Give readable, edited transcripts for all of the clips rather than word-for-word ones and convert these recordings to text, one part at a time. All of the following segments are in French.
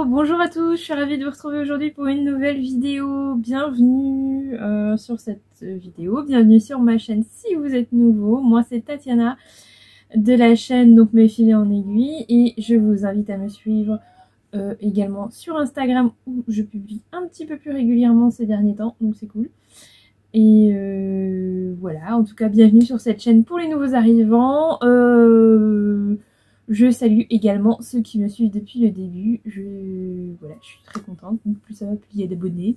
bonjour à tous, je suis ravie de vous retrouver aujourd'hui pour une nouvelle vidéo. Bienvenue sur cette vidéo, bienvenue sur ma chaîne si vous êtes nouveau. Moi c'est Tatiana de la chaîne donc Mes Filets en Aiguille et je vous invite à me suivre également sur Instagram où je publie un petit peu plus régulièrement ces derniers temps, donc c'est cool. Et voilà, en tout cas bienvenue sur cette chaîne pour les nouveaux arrivants. Je salue également ceux qui me suivent depuis le début. Voilà, je suis très contente. Plus ça va, plus il y a d'abonnés.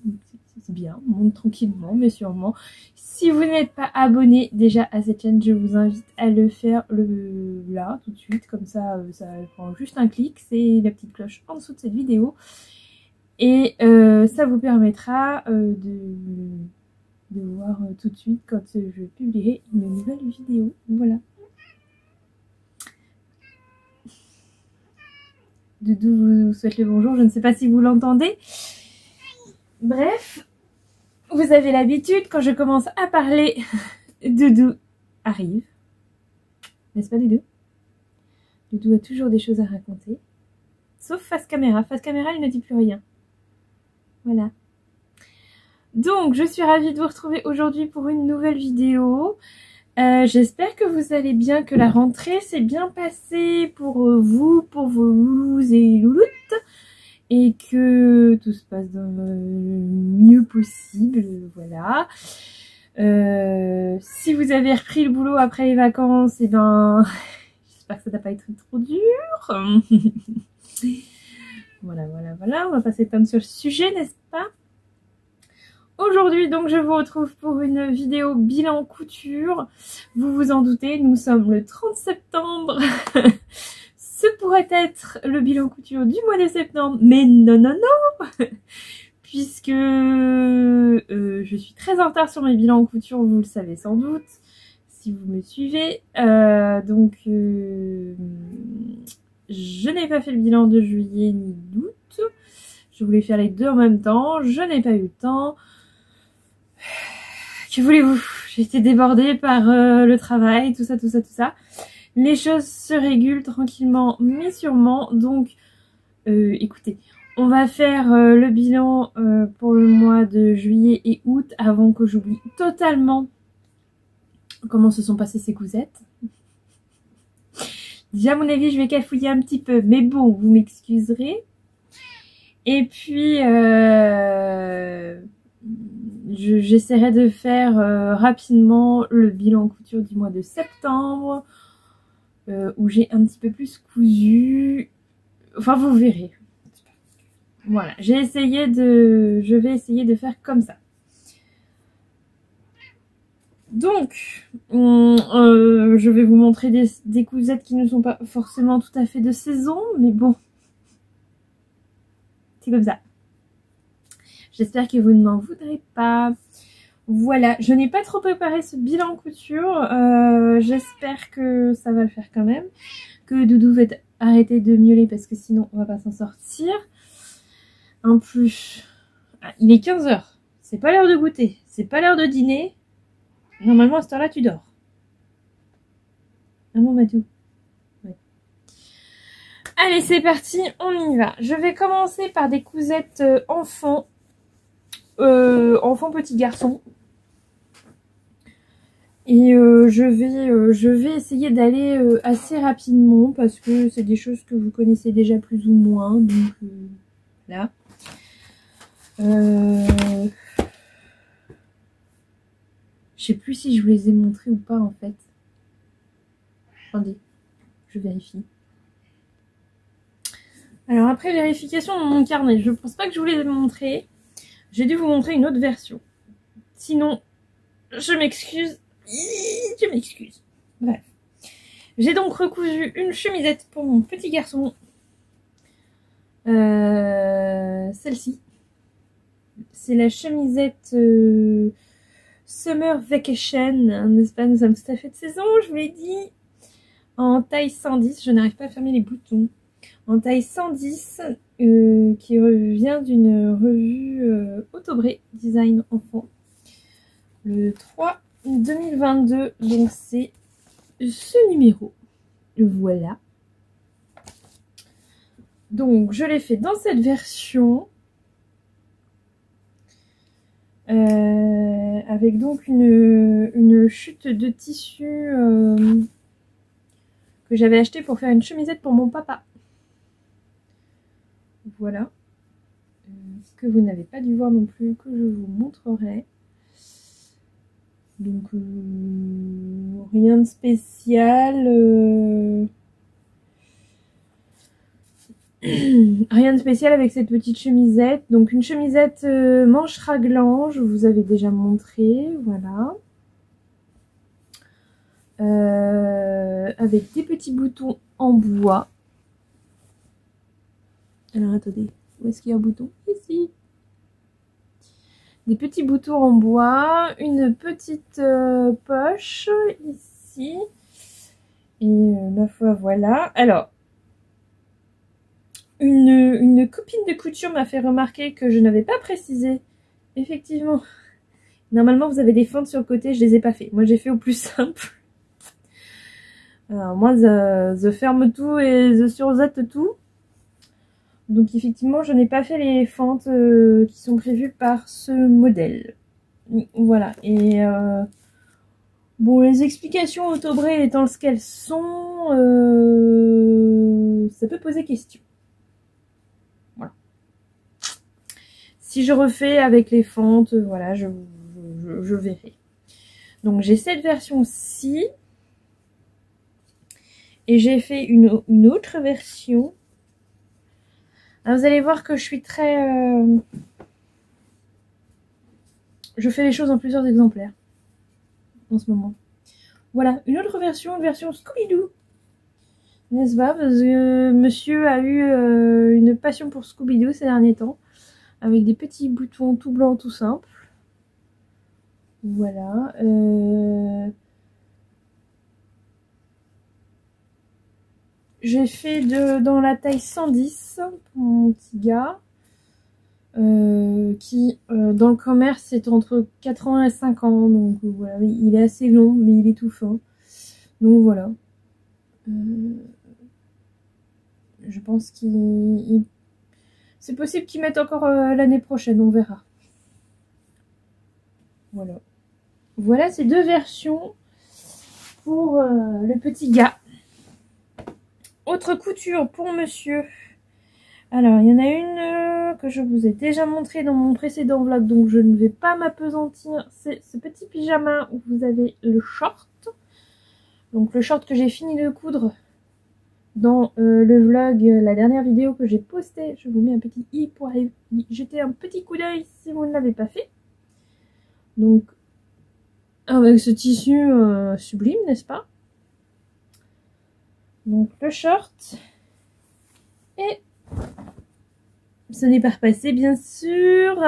C'est bien, on monte tranquillement, mais sûrement. Si vous n'êtes pas abonné déjà à cette chaîne, je vous invite à le faire là, tout de suite. Comme ça, ça prend juste un clic. C'est la petite cloche en dessous de cette vidéo. Et ça vous permettra de voir tout de suite quand je publierai une nouvelle vidéo. Voilà. Doudou vous souhaite le bonjour, je ne sais pas si vous l'entendez. Bref, vous avez l'habitude, quand je commence à parler, Doudou arrive. N'est-ce pas Doudou? Doudou a toujours des choses à raconter. Sauf face caméra. Face caméra, il ne dit plus rien. Voilà. Donc, je suis ravie de vous retrouver aujourd'hui pour une nouvelle vidéo. J'espère que vous allez bien, que la rentrée s'est bien passée pour vous, pour vos loulous et louloutes, et que tout se passe dans le mieux possible, voilà. Si vous avez repris le boulot après les vacances, et ben, j'espère que ça n'a pas été trop dur. Voilà, on va pas s'étendre sur le sujet, n'est-ce pas? Aujourd'hui, donc, je vous retrouve pour une vidéo bilan couture. Vous vous en doutez, nous sommes le 30 septembre. Ce pourrait être le bilan couture du mois de septembre, mais non. Puisque je suis très en retard sur mes bilans couture, vous le savez sans doute, si vous me suivez. Donc, je n'ai pas fait le bilan de juillet ni d'août. Je voulais faire les deux en même temps. Je n'ai pas eu le temps. Que voulez-vous? J'ai été débordée par le travail, tout ça. Les choses se régulent tranquillement mais sûrement. Donc, écoutez, on va faire le bilan pour le mois de juillet et août avant que j'oublie totalement comment se sont passées ces cousettes. Déjà, à mon avis, je vais cafouiller un petit peu, mais bon, vous m'excuserez. Et puis, j'essaierai de faire rapidement le bilan couture du mois de septembre, où j'ai un petit peu plus cousu. Enfin, vous verrez. Voilà, je vais essayer de faire comme ça. Donc, je vais vous montrer des cousettes qui ne sont pas forcément tout à fait de saison, mais bon, c'est comme ça. J'espère que vous ne m'en voudrez pas. Voilà, je n'ai pas trop préparé ce bilan couture. J'espère que ça va le faire quand même. Que Doudou va arrêter de miauler parce que sinon on va pas s'en sortir. En plus, il est 15 h. C'est pas l'heure de goûter. C'est pas l'heure de dîner. Normalement à cette heure-là tu dors. Ah bon Mathieu? Ouais. Allez c'est parti, on y va. Je vais commencer par des cousettes enfants. Enfant petit garçon et je vais essayer d'aller assez rapidement parce que c'est des choses que vous connaissez déjà plus ou moins, donc là je sais plus si je vous les ai montrés ou pas en fait. Attendez, je vérifie. Alors après vérification dans mon carnet, je pense pas que je vous les ai montrés. J'ai dû vous montrer une autre version. Sinon, je m'excuse. Bref. J'ai donc recousu une chemisette pour mon petit garçon. Celle-ci. C'est la chemisette Summer Vacation. N'est-ce pas? Nous sommes tout à fait de saison, je vous l'ai dit. En taille 110. Je n'arrive pas à fermer les boutons. En taille 110. Qui vient d'une revue Autobré Design Enfant, le 3 2022, donc c'est ce numéro, voilà. Donc je l'ai fait dans cette version. Avec donc une chute de tissu que j'avais acheté pour faire une chemisette pour mon papa. Voilà. Ce que vous n'avez pas dû voir non plus, que je vous montrerai. Donc rien de spécial. Rien de spécial avec cette petite chemisette. Donc une chemisette manche raglan, je vous avais déjà montré, voilà. Avec des petits boutons en bois. Alors attendez, où est-ce qu'il y a un bouton? Ici. Des petits boutons en bois, une petite poche ici. Et ma foi, voilà. Alors, une copine de couture m'a fait remarquer que je n'avais pas précisé. Effectivement, normalement vous avez des fentes sur le côté, je les ai pas fait. Moi j'ai fait au plus simple. Alors moi, je ferme tout et je surzette tout. Donc effectivement, je n'ai pas fait les fentes qui sont prévues par ce modèle. Voilà. Et bon, les explications autobrées étant ce qu'elles sont, ça peut poser question. Voilà. Si je refais avec les fentes, voilà, je verrai. Donc j'ai cette version-ci. Et j'ai fait une autre version. Alors, vous allez voir que je suis très... Je fais les choses en plusieurs exemplaires. En ce moment. Voilà, une autre version, une version Scooby-Doo. N'est-ce pas? Parce que monsieur a eu une passion pour Scooby-Doo ces derniers temps. Avec des petits boutons tout blancs, tout simples. Voilà. J'ai fait dans la taille 110 pour mon petit gars. Qui dans le commerce est entre 80 et 5 ans. Donc voilà, il est assez long, mais il est tout fin. Donc voilà. Je pense qu'il... C'est possible qu'il mette encore l'année prochaine, on verra. Voilà. Voilà ces deux versions pour le petit gars. Autre couture pour monsieur. Alors, il y en a une que je vous ai déjà montré dans mon précédent vlog, donc je ne vais pas m'appesantir. C'est ce petit pyjama où vous avez le short. Donc le short que j'ai fini de coudre dans le vlog, la dernière vidéo que j'ai postée. Je vous mets un petit i pour aller jeter un petit coup d'œil si vous ne l'avez pas fait. Donc, avec ce tissu sublime, n'est-ce pas? Donc le short. Et ce n'est pas repassé, bien sûr,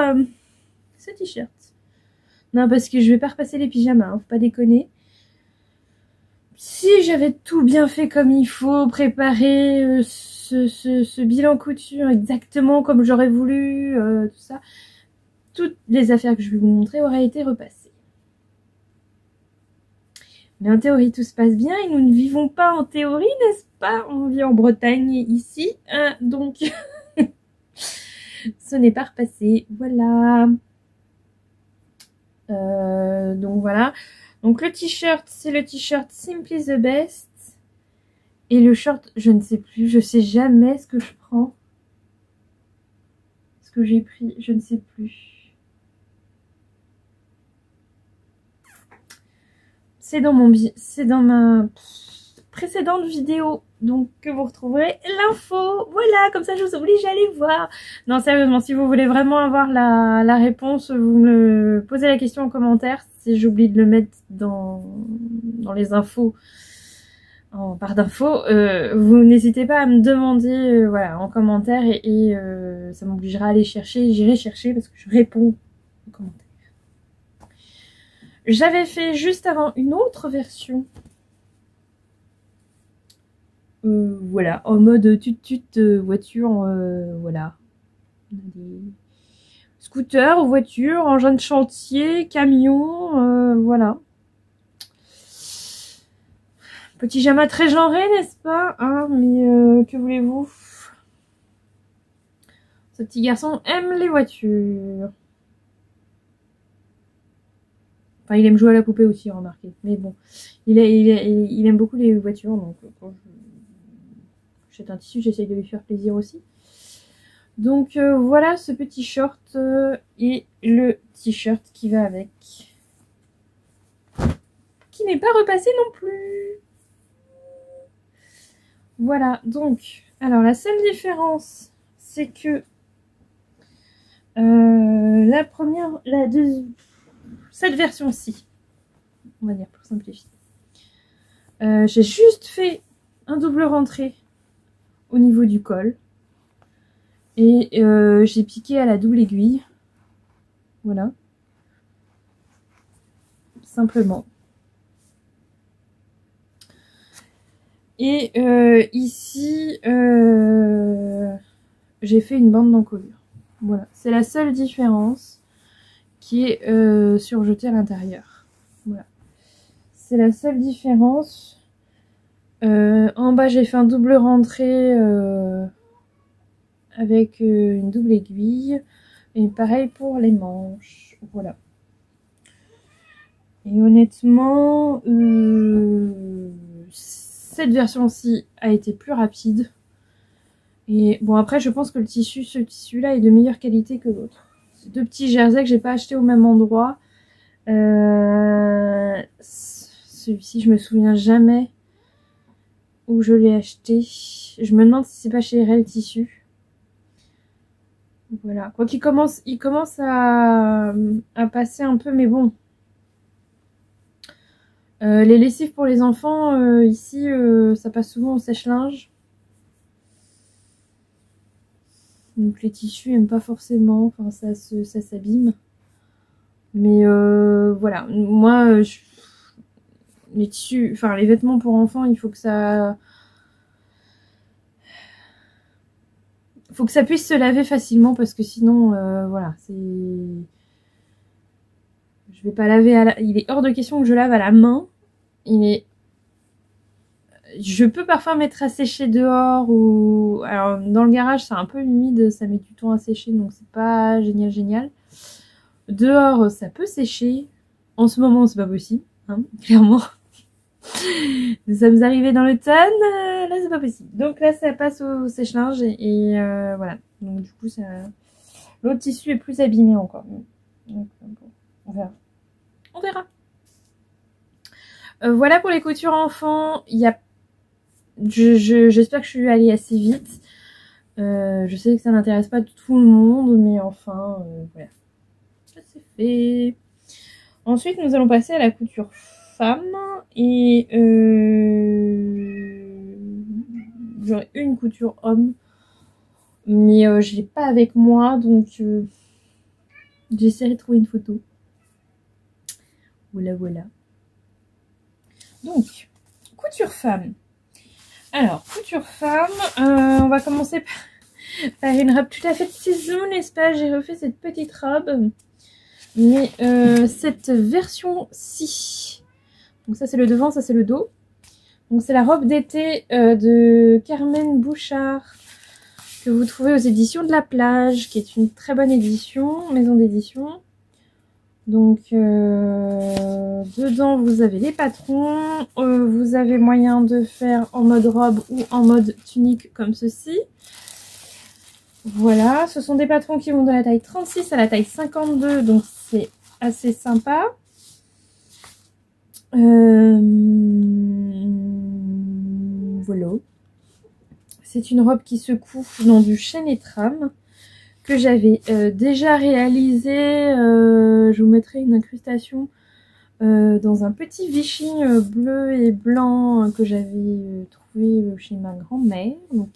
ce t-shirt. Non, parce que je vais pas repasser les pyjamas, hein, faut pas déconner. Si j'avais tout bien fait comme il faut, préparé ce bilan couture exactement comme j'aurais voulu, tout ça, toutes les affaires que je vais vous montrer auraient été repassées. Mais en théorie, tout se passe bien et nous ne vivons pas en théorie, n'est-ce pas? On vit en Bretagne ici, hein, donc ce n'est pas repassé. Voilà. Donc voilà. Donc le t-shirt, c'est le t-shirt Simply the Best. Et le short, je ne sais plus, je sais jamais ce que je prends. Ce que j'ai pris, je ne sais plus. C'est dans ma précédente vidéo, donc que vous retrouverez l'info. Voilà, comme ça je vous oblige à aller voir. Non, sérieusement, si vous voulez vraiment avoir la réponse, vous me posez la question en commentaire. Si j'oublie de le mettre dans les infos, en barre d'infos, vous n'hésitez pas à me demander voilà, en commentaire et ça m'obligera à aller chercher. J'irai chercher parce que je réponds aux commentaires. J'avais fait juste avant une autre version. Voilà, en mode tut voiture, voilà. Des scooters, voitures, engins de chantier, camions, voilà. Petit pyjama très genré, n'est-ce pas, hein, mais que voulez-vous? Ce petit garçon aime les voitures. Enfin, il aime jouer à la poupée aussi, remarquez. Mais bon, il aime beaucoup les voitures. Donc, quand j'achète un tissu, j'essaye de lui faire plaisir aussi. Donc, voilà ce petit short et le t-shirt qui va avec. Qui n'est pas repassé non plus. Voilà, donc, alors la seule différence, c'est que la première, la deuxième, cette version-ci, on va dire pour simplifier, j'ai juste fait un double rentré au niveau du col et j'ai piqué à la double aiguille, voilà, simplement. Et ici, j'ai fait une bande d'encolure. Voilà, c'est la seule différence qui est surjetée à l'intérieur. Voilà, c'est la seule différence. En bas, j'ai fait un double rentré avec une double aiguille. Et pareil pour les manches. Voilà. Et honnêtement, cette version-ci a été plus rapide. Et bon, après, je pense que le tissu, ce tissu-là est de meilleure qualité que l'autre. C'est deux petits jerseys que j'ai pas acheté au même endroit. Celui-ci, je me souviens jamais où je l'ai acheté. Je me demande si c'est pas chez RL Tissu. Voilà. Quoi qu'il commence, il commence à passer un peu, mais bon. Les lessives pour les enfants, ici, ça passe souvent au sèche-linge. Donc les tissus n'aiment pas forcément, enfin ça s'abîme. Mais voilà, moi, les tissus, enfin les vêtements pour enfants, il faut que ça puisse se laver facilement parce que sinon, voilà, c'est... Je vais pas laver à la... Il est hors de question que je lave à la main. Je peux parfois mettre à sécher dehors ou... Alors, dans le garage, c'est un peu humide, ça met du temps à sécher, donc c'est pas génial. Dehors, ça peut sécher. En ce moment, c'est pas possible, hein, clairement. Nous sommes arrivés dans l'automne, là, c'est pas possible. Donc là, ça passe au sèche-linge et voilà. Donc du coup, ça... l'autre tissu est plus abîmé encore. Donc, bon, on verra. On verra. Voilà pour les coutures enfants. Il y a... J'espère que je suis allée assez vite. Je sais que ça n'intéresse pas tout le monde, mais enfin, voilà. Ça c'est fait. Ensuite, nous allons passer à la couture femme. Et j'aurai une couture homme. Mais je l'ai pas avec moi, donc j'essaierai de trouver une photo. Voilà, voilà. Donc, couture femme. Alors, couture femme, on va commencer par une robe tout à fait de saison, n'est-ce pas? J'ai refait cette petite robe. Mais cette version-ci, donc ça c'est le devant, ça c'est le dos. Donc c'est la robe d'été de Carmen Bouchard que vous trouvez aux éditions de la plage, qui est une très bonne édition, maison d'édition. Donc dedans vous avez les patrons, vous avez moyen de faire en mode robe ou en mode tunique comme ceci. Voilà, ce sont des patrons qui vont de la taille 36 à la taille 52, donc c'est assez sympa. Voilà. C'est une robe qui se couvre dans du chêne et trame que j'avais déjà réalisé. Je vous mettrai une incrustation dans un petit Vichy bleu et blanc que j'avais trouvé chez ma grand-mère. Donc,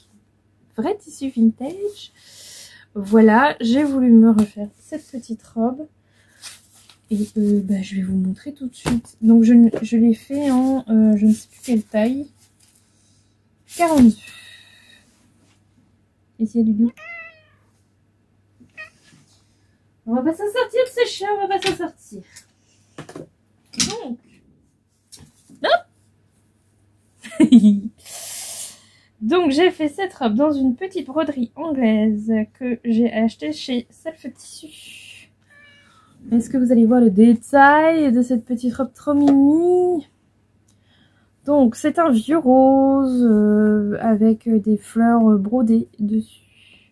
vrai tissu vintage. Voilà, j'ai voulu me refaire cette petite robe. Et je vais vous montrer tout de suite. Donc je l'ai fait en, je ne sais plus quelle taille. 42. Essayez du loup. On va pas s'en sortir de ce chat, on va pas s'en sortir. Donc. Hop. Donc j'ai fait cette robe dans une petite broderie anglaise que j'ai achetée chez Self Tissu. Est-ce que vous allez voir le détail de cette petite robe trop mimi? Donc c'est un vieux rose avec des fleurs brodées dessus.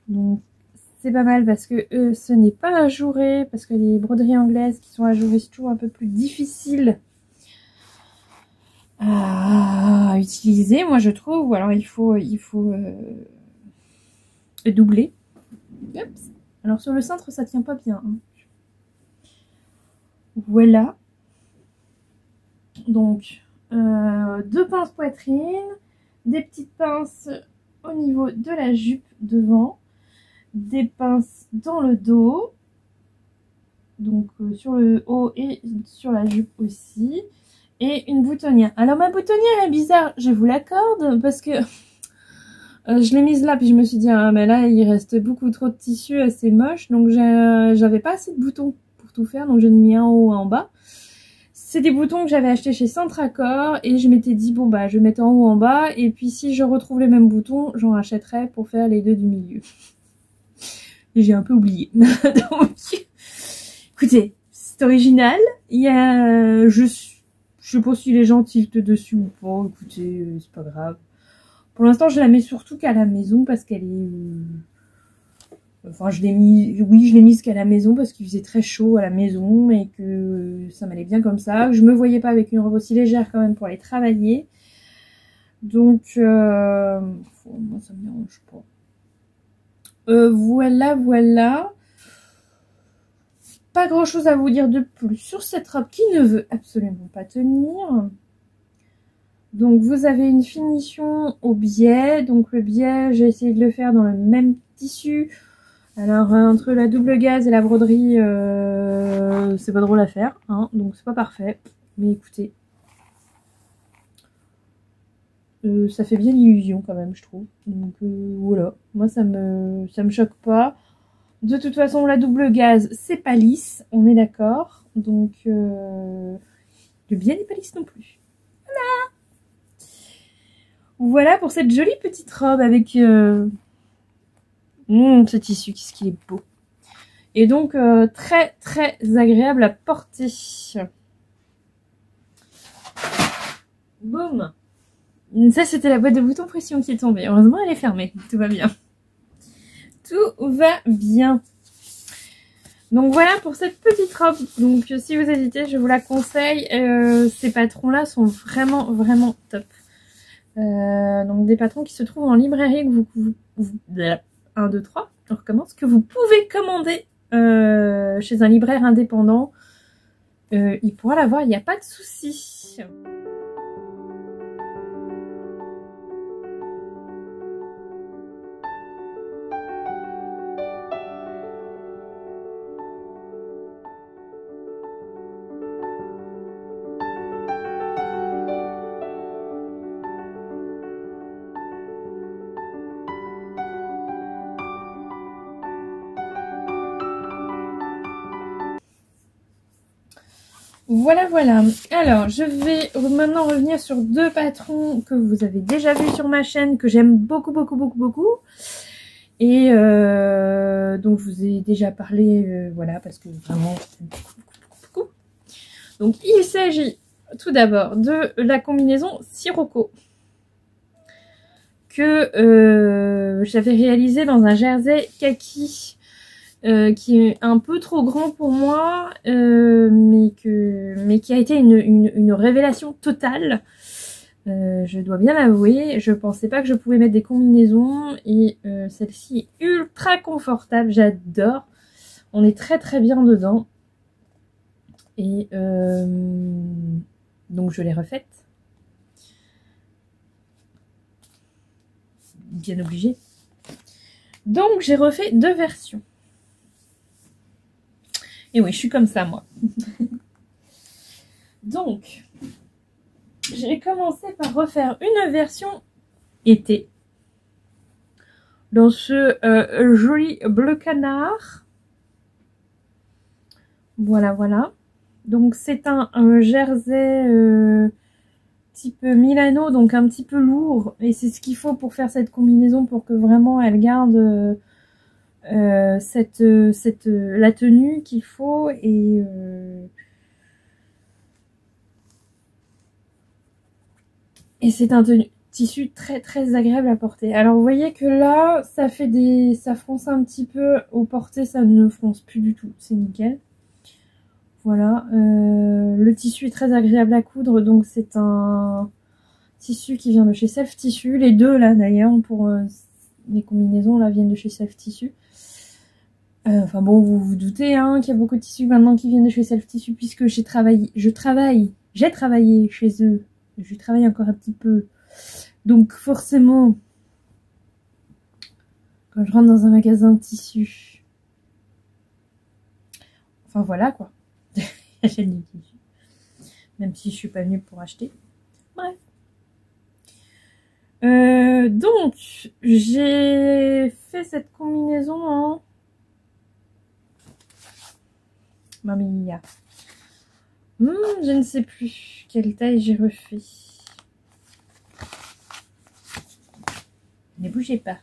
Donc c'est pas mal parce que ce n'est pas ajouré, parce que les broderies anglaises qui sont ajourées c'est toujours un peu plus difficile à utiliser, moi je trouve. Ou alors il faut doubler. Oups. Alors sur le cintre ça tient pas bien. Hein. Voilà. Donc 2 pinces poitrine, des petites pinces au niveau de la jupe devant, des pinces dans le dos, donc sur le haut et sur la jupe aussi, et une boutonnière. Alors ma boutonnière est bizarre, je vous l'accorde, parce que je l'ai mise là, puis je me suis dit, ah mais là il reste beaucoup trop de tissu, c'est moche, donc j'avais pas assez de boutons pour tout faire, donc j'en ai mis un en haut, un en bas. C'est des boutons que j'avais achetés chez Centracor et je m'étais dit, bon bah je vais mettre en haut, en bas, et puis si je retrouve les mêmes boutons, j'en rachèterai pour faire les deux du milieu. Et j'ai un peu oublié. Donc, écoutez, c'est original. Il y a, je sais pas si les gens tiltent dessus ou pas. Écoutez, c'est pas grave. Pour l'instant, je la mets surtout qu'à la maison parce qu'elle est. Enfin, je l'ai mis. Oui, je l'ai mise qu'à la maison parce qu'il faisait très chaud à la maison et que ça m'allait bien comme ça. Je me voyais pas avec une robe aussi légère quand même pour aller travailler. Donc, moi ça me dérange pas. Voilà. Pas grand chose à vous dire de plus sur cette robe qui ne veut absolument pas tenir. Donc vous avez une finition au biais. Donc le biais, j'ai essayé de le faire dans le même tissu. Alors entre la double gaze et la broderie, c'est pas drôle à faire, hein, donc c'est pas parfait. Mais écoutez, ça fait bien l'illusion quand même, je trouve. Donc voilà, moi ça me choque pas. De toute façon, la double gaze, c'est pas lisse, on est d'accord. Donc le biais n'est pas lisse non plus. Voilà pour cette jolie petite robe avec ce tissu, qu'est-ce qu'il est beau. Et donc très très agréable à porter. Boum. Ça c'était la boîte de boutons pression qui est tombée. Heureusement elle est fermée, tout va bien. Tout va bien. Donc voilà pour cette petite robe. Donc si vous hésitez, je vous la conseille. Ces patrons là sont vraiment vraiment top. Donc des patrons qui se trouvent en librairie que vous 1, 2, 3, on recommence, que vous pouvez commander chez un libraire indépendant. Il pourra l'avoir, il n'y a pas de souci. Voilà. Alors, je vais maintenant revenir sur 2 patrons que vous avez déjà vus sur ma chaîne, que j'aime beaucoup. Et donc, je vous ai déjà parlé, voilà, parce que vraiment, j'aime beaucoup. Donc, il s'agit tout d'abord de la combinaison Sirocco que j'avais réalisée dans un jersey kaki. Qui est un peu trop grand pour moi, mais qui a été une révélation totale. Je dois bien l'avouer, je pensais pas que je pouvais mettre des combinaisons et celle-ci est ultra confortable, j'adore. On est très très bien dedans. Et donc je l'ai refaite. Bien obligée. Donc j'ai refait 2 versions. Et oui, je suis comme ça, moi. Donc, j'ai commencé par refaire une version été. Dans ce joli bleu canard. Voilà. Donc, c'est un jersey type Milano, donc un petit peu lourd. Et c'est ce qu'il faut pour faire cette combinaison, pour que vraiment elle garde la tenue qu'il faut. Et c'est un tissu très très agréable à porter. Alors vous voyez que là, ça fronce un petit peu. Au porté, ça ne fronce plus du tout. C'est nickel. Voilà. Le tissu est très agréable à coudre. Donc c'est un tissu qui vient de chez Self Tissu. Les deux là d'ailleurs, pour les combinaisons là, viennent de chez Self Tissu. Enfin bon, vous vous doutez hein, qu'il y a beaucoup de tissus maintenant qui viennent de chez Self Tissu, puisque j'ai travaillé chez eux. Je travaille encore un petit peu. Donc forcément, quand je rentre dans un magasin de tissus, enfin voilà quoi, j'achète du tissu. Même si je suis pas venue pour acheter. Bref. Donc, j'ai fait cette combinaison en... Mamma mia. Je ne sais plus quelle taille j'ai refait. Ne bougez pas.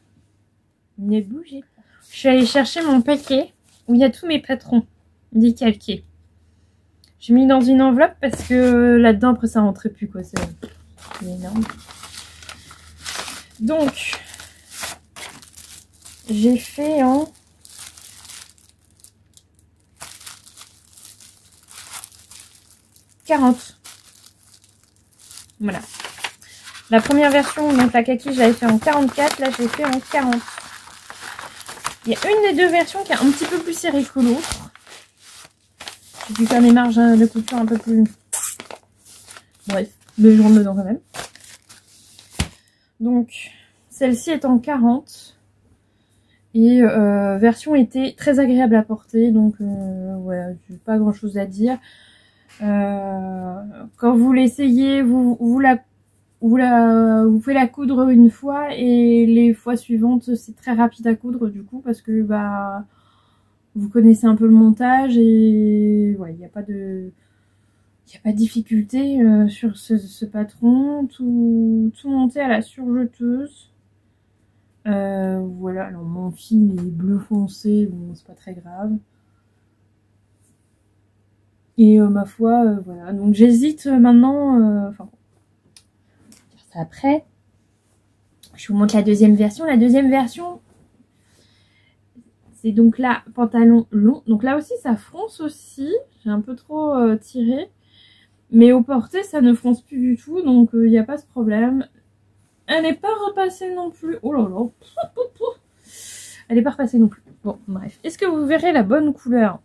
Ne bougez pas. Je suis allée chercher mon paquet où il y a tous mes patrons décalqués. J'ai mis dans une enveloppe parce que là-dedans, après, ça rentrait plus, quoi. C'est énorme. Donc, j'ai fait en... « 40 ». Voilà. La première version, donc la kaki, je l'avais fait en 44. Là, je l'ai fait en 40. Il y a une des deux versions qui est un petit peu plus serrée que l'autre. J'ai dû faire des marges de couture un peu plus... Bref, mais je rentre dedans quand même. Donc, celle-ci est en 40. Et version été très agréable à porter. Donc, ouais, j'ai pas grand-chose à dire. Quand vous l'essayez, vous pouvez la coudre une fois et les fois suivantes c'est très rapide à coudre du coup parce que bah vous connaissez un peu le montage et ouais, il n'y a pas de difficulté sur ce patron, tout monté à la surjeteuse. Voilà, alors mon fil est bleu foncé, bon c'est pas très grave. Et ma foi, voilà. Donc j'hésite maintenant, enfin, ça après. Je vous montre la deuxième version. La deuxième version, c'est donc là, pantalon long. Donc là aussi, ça fronce aussi. J'ai un peu trop tiré. Mais au porté, ça ne fronce plus du tout. Donc il n'y a pas ce problème. Elle n'est pas repassée non plus. Oh là là. Elle n'est pas repassée non plus. Bon, bref. Est-ce que vous verrez la bonne couleur?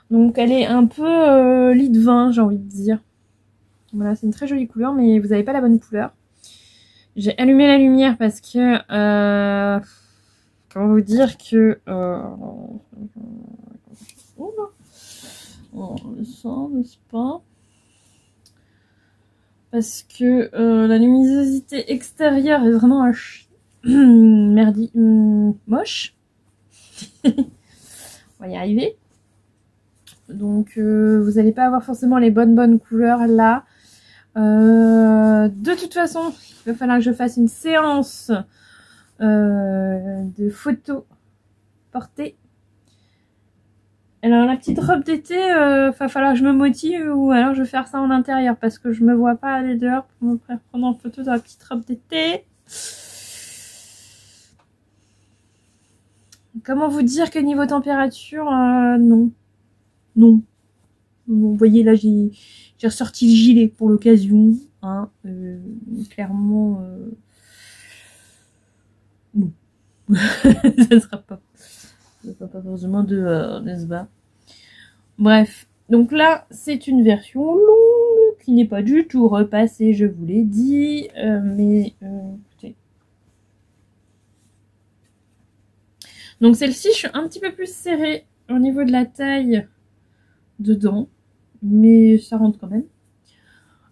Donc elle est un peu lit de vin, j'ai envie de dire. Voilà, c'est une très jolie couleur, mais vous n'avez pas la bonne couleur. J'ai allumé la lumière parce que... comment vous dire que... on le sent, n'est-ce pas? Parce que la luminosité extérieure est vraiment un merdi, moche. On va y arriver. Donc vous n'allez pas avoir forcément les bonnes couleurs là. De toute façon, il va falloir que je fasse une séance de photos portées. Alors la petite robe d'été, va falloir que je me motive ou alors je vais faire ça en intérieur parce que je me vois pas aller dehors pour me prendre en photo dans la petite robe d'été. Comment vous dire que niveau température, non. Non. Vous voyez là, j'ai ressorti le gilet pour l'occasion. Hein, clairement, non. Ça ne sera pas forcément dehors, n'est-ce pas? Bref, donc là, c'est une version longue qui n'est pas du tout repassée, je vous l'ai dit. Mais écoutez. Donc celle-ci, je suis un petit peu plus serrée au niveau de la taille dedans. Mais ça rentre quand même.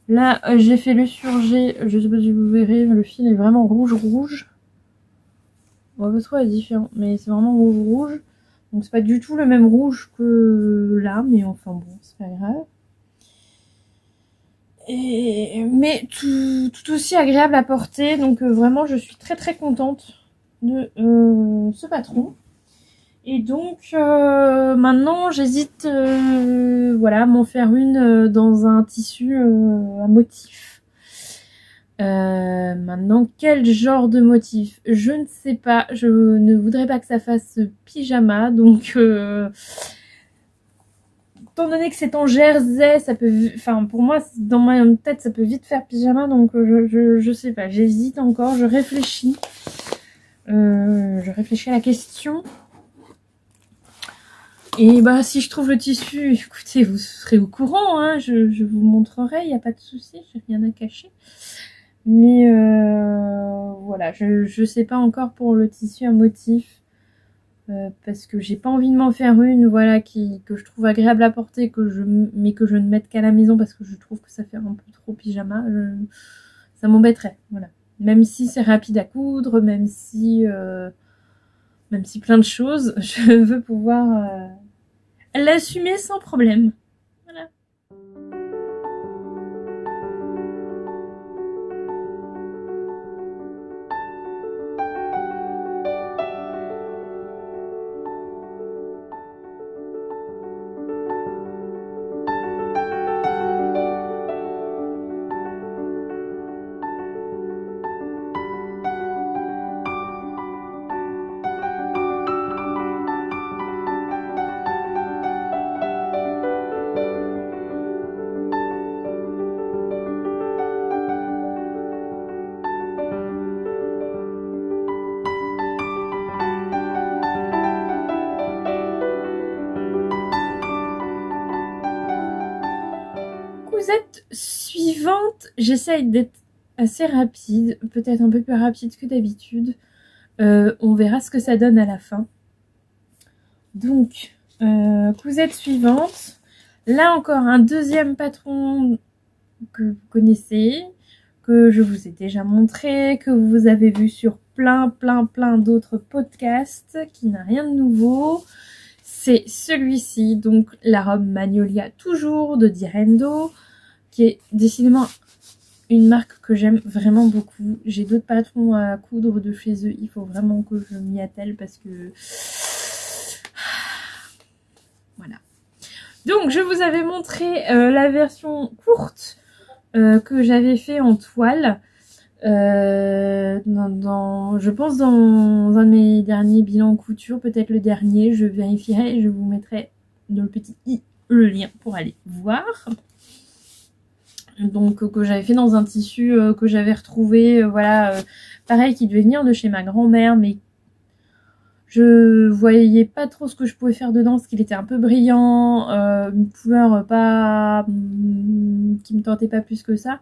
Là, j'ai fait le surjet. Je sais pas si vous verrez, le fil est vraiment rouge. Bon, votre choix est différent, mais c'est vraiment rouge. Donc c'est pas du tout le même rouge que là, mais enfin bon, c'est pas grave. Mais tout aussi agréable à porter. Donc vraiment, je suis très très contente de ce patron. Et donc maintenant, j'hésite voilà, à m'en faire une dans un tissu à motif. Maintenant, quel genre de motif? Je ne sais pas. Je ne voudrais pas que ça fasse pyjama. Donc étant donné que c'est en jersey, ça peut, enfin pour moi dans ma tête ça peut vite faire pyjama, donc je sais pas, j'hésite encore, je réfléchis à la question. Et bah si je trouve le tissu, écoutez, vous serez au courant, hein, je vous montrerai, il n'y a pas de souci, j'ai rien à cacher. Mais voilà, je sais pas encore pour le tissu à motif. Parce que j'ai pas envie de m'en faire une, voilà, que je trouve agréable à porter, mais que je ne mette qu'à la maison parce que je trouve que ça fait un peu trop pyjama. Ça m'embêterait, voilà. Même si c'est rapide à coudre, même si plein de choses, je veux pouvoir l'assumer sans problème. Voilà. Cousette suivante, j'essaye d'être assez rapide, peut-être un peu plus rapide que d'habitude. On verra ce que ça donne à la fin. Donc, cousette suivante. Là encore, un deuxième patron que vous connaissez, que je vous ai déjà montré, que vous avez vu sur plein d'autres podcasts, qui n'a rien de nouveau. C'est celui-ci, donc la robe Magnolia toujours de Direndo, qui est décidément une marque que j'aime vraiment beaucoup. J'ai d'autres patrons à coudre de chez eux, il faut vraiment que je m'y attelle parce que... Voilà. Donc je vous avais montré la version courte que j'avais fait en toile. Je pense dans un de mes derniers bilans couture, peut-être le dernier, je vérifierai et je vous mettrai dans le petit i le lien pour aller voir. Donc que j'avais fait dans un tissu que j'avais retrouvé, voilà, pareil, qui devait venir de chez ma grand-mère, mais je voyais pas trop ce que je pouvais faire dedans, parce qu'il était un peu brillant, une couleur pas qui me tentait pas plus que ça.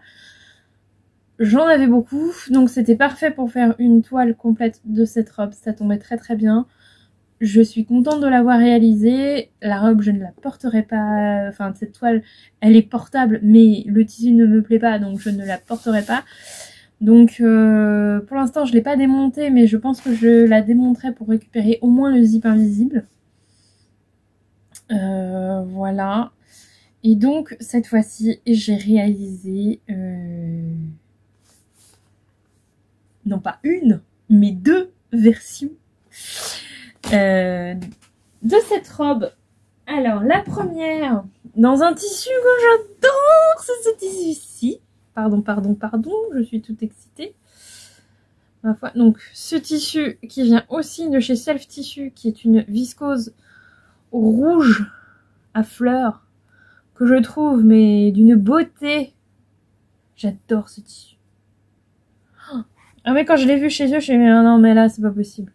J'en avais beaucoup, donc c'était parfait pour faire une toile complète de cette robe, ça tombait très très bien. Je suis contente de l'avoir réalisée. La robe, je ne la porterai pas. Enfin, cette toile, elle est portable, mais le tissu ne me plaît pas, donc je ne la porterai pas. Donc, pour l'instant, je ne l'ai pas démontée, mais je pense que je la démonterai pour récupérer au moins le zip invisible. Voilà. Et donc, cette fois-ci, j'ai réalisé... non pas une, mais deux versions de cette robe. Alors la première dans un tissu que j'adore, c'est ce tissu-ci. Pardon, je suis toute excitée. Ma foi. Donc ce tissu qui vient aussi de chez Self Tissu, qui est une viscose rouge à fleurs que je trouve mais d'une beauté. J'adore ce tissu. Ah mais quand je l'ai vu chez eux, je me suis dit ah non mais là c'est pas possible.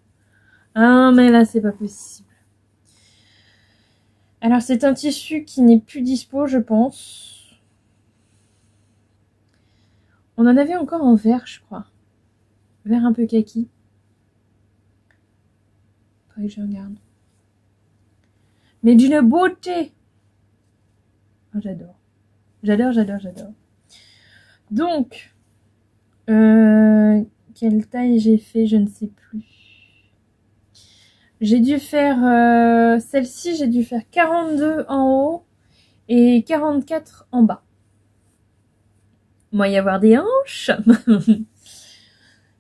Ah mais là c'est pas possible. Alors c'est un tissu qui n'est plus dispo je pense. On en avait encore en vert je crois. Vert un peu kaki. Faudrait que je regarde. Mais d'une beauté. Oh, j'adore. J'adore. Donc, quelle taille j'ai fait, je ne sais plus. J'ai dû faire celle-ci, j'ai dû faire 42 en haut et 44 en bas. moi y avoir des hanches.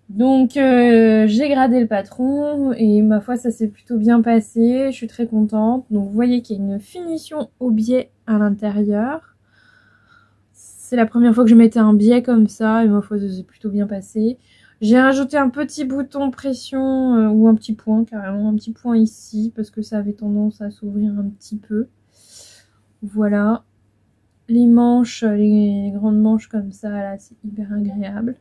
Donc j'ai gradé le patron et ma foi ça s'est plutôt bien passé, je suis très contente. Donc vous voyez qu'il y a une finition au biais à l'intérieur. C'est la première fois que je mettais un biais comme ça et ma foi ça s'est plutôt bien passé. J'ai rajouté un petit bouton pression ou un petit point carrément, un petit point ici parce que ça avait tendance à s'ouvrir un petit peu. Voilà. Les manches, les grandes manches comme ça là c'est hyper agréable.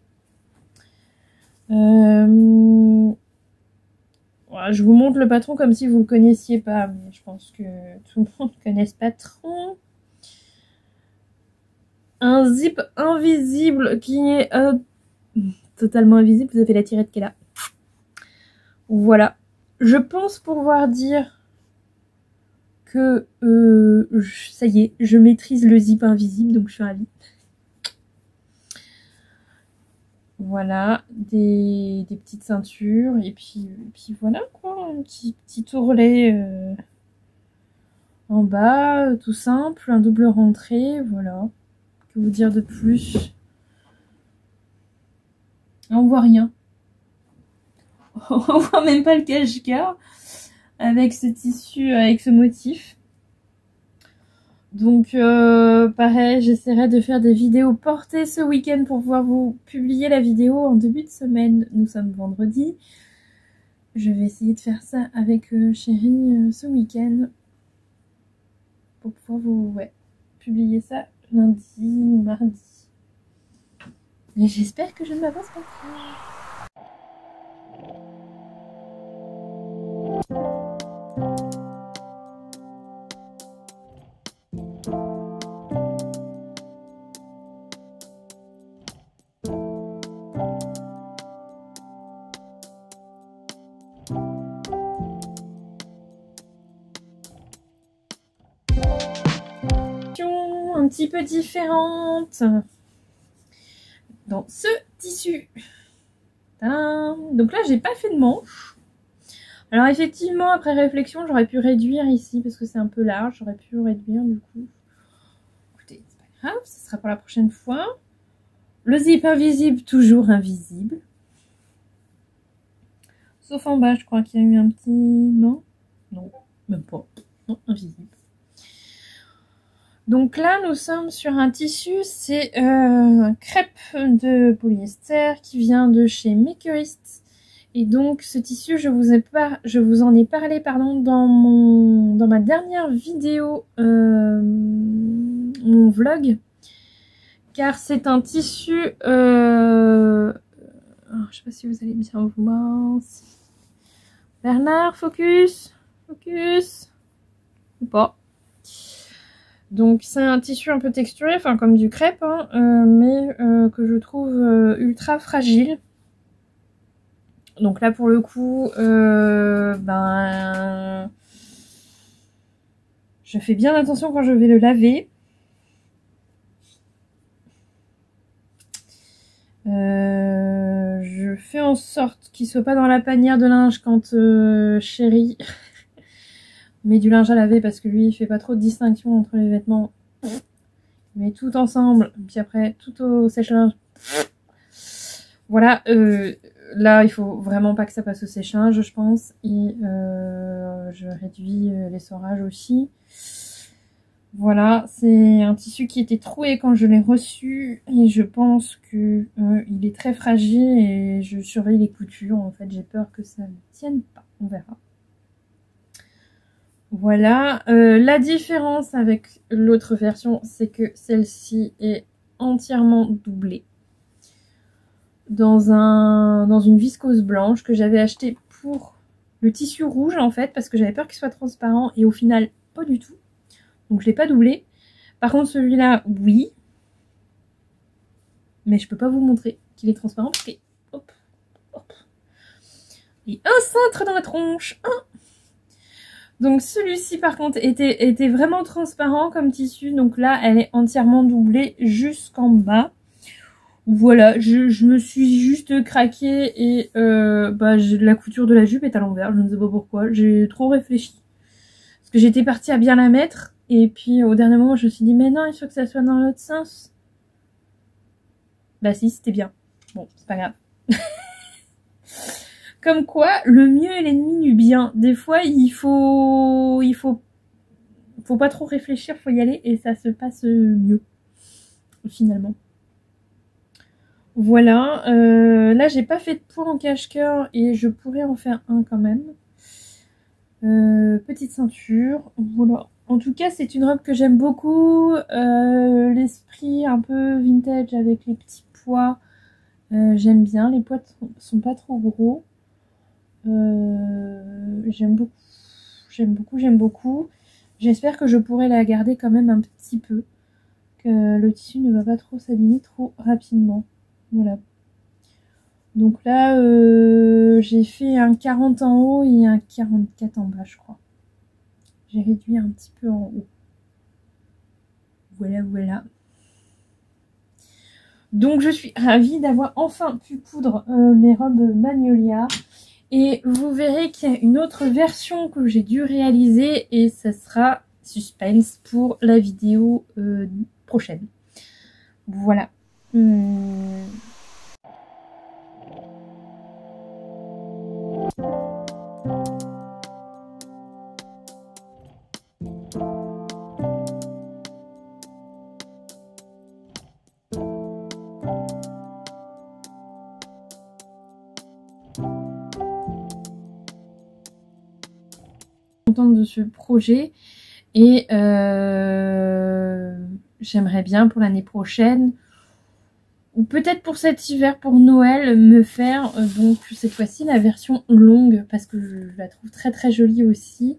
Voilà, je vous montre le patron comme si vous le connaissiez pas, mais je pense que tout le monde connaît ce patron. Un zip invisible qui est totalement invisible, vous avez la tirette qui est là. Voilà. Je pense pouvoir dire que ça y est, je maîtrise le zip invisible, donc je suis ravie. Voilà, des petites ceintures, et puis voilà quoi, un petit ourlet en bas, tout simple, un double rentrée, voilà. Que vous dire de plus? On voit rien. On voit même pas le cache-cœur avec ce tissu, avec ce motif. Donc pareil, j'essaierai de faire des vidéos portées ce week-end pour pouvoir vous publier la vidéo en début de semaine. Nous sommes vendredi. Je vais essayer de faire ça avec Chérie ce week-end pour pouvoir vous publier ça lundi ou mardi. Et j'espère que je ne m'avance pas trop. Un petit peu différente dans ce tissu. Tadam. Donc là j'ai pas fait de manche. Alors effectivement après réflexion j'aurais pu réduire ici parce que c'est un peu large, j'aurais pu réduire du coup. Écoutez, c'est pas grave, ce sera pour la prochaine fois. Le zip invisible, toujours invisible. Sauf en bas je crois qu'il y a eu un petit... Non, même pas. Non, invisible. Donc là, nous sommes sur un tissu, c'est un crêpe de polyester qui vient de chez Makerist. Et donc ce tissu, je vous en ai parlé dans ma dernière vidéo, mon vlog. Car c'est un tissu, je sais pas si vous allez bien voir. Bernard, focus, ou pas. Donc c'est un tissu un peu texturé, enfin comme du crêpe, hein, mais que je trouve ultra fragile. Donc là pour le coup, je fais bien attention quand je vais le laver. Je fais en sorte qu'il soit pas dans la panière de linge quand Chérie met du linge à laver parce que lui il fait pas trop de distinction entre les vêtements. Il met tout ensemble, puis après tout au sèche-linge. Voilà, là il faut vraiment pas que ça passe au sèche-linge je pense. Et je réduis l'essorage aussi. Voilà, c'est un tissu qui était troué quand je l'ai reçu et je pense que il est très fragile et je surveille les coutures. En fait, j'ai peur que ça ne tienne pas. On verra. Voilà, la différence avec l'autre version, c'est que celle-ci est entièrement doublée dans une viscose blanche que j'avais acheté pour le tissu rouge en fait parce que j'avais peur qu'il soit transparent et au final pas du tout. Donc je l'ai pas doublé. Par contre celui-là, oui. Mais je peux pas vous montrer qu'il est transparent parce que... Hop, hop. Et un cintre dans la tronche. Hein. Donc celui-ci par contre était vraiment transparent comme tissu. Donc là, elle est entièrement doublée jusqu'en bas. Voilà, je me suis juste craquée et la couture de la jupe est à l'envers. Je ne sais pas pourquoi. J'ai trop réfléchi. Parce que j'étais partie à bien la mettre. Et puis au dernier moment, je me suis dit, mais non, il faut que ça soit dans l'autre sens. Bah si, c'était bien. Bon, c'est pas grave. Comme quoi, le mieux est l'ennemi du bien. Des fois, il faut pas trop réfléchir, faut y aller et ça se passe mieux, finalement. Voilà, là j'ai pas fait de point en cache-cœur et je pourrais en faire un quand même. Petite ceinture, voilà. En tout cas, c'est une robe que j'aime beaucoup. L'esprit un peu vintage avec les petits pois, j'aime bien. Les pois sont pas trop gros. J'aime beaucoup, j'aime beaucoup, j'aime beaucoup. J'espère que je pourrai la garder quand même un petit peu, que le tissu ne va pas trop s'abîmer trop rapidement. Voilà. Donc là, j'ai fait un 40 en haut et un 44 en bas, je crois. J'ai réduit un petit peu en haut. Voilà, voilà. Donc je suis ravie d'avoir enfin pu coudre mes robes Magnolia. Et vous verrez qu'il y a une autre version que j'ai dû réaliser et ça sera suspense pour la vidéo prochaine. Voilà. Contente de ce projet et j'aimerais bien pour l'année prochaine ou peut-être pour cet hiver, pour Noël, me faire donc cette fois-ci la version longue parce que je la trouve très très jolie aussi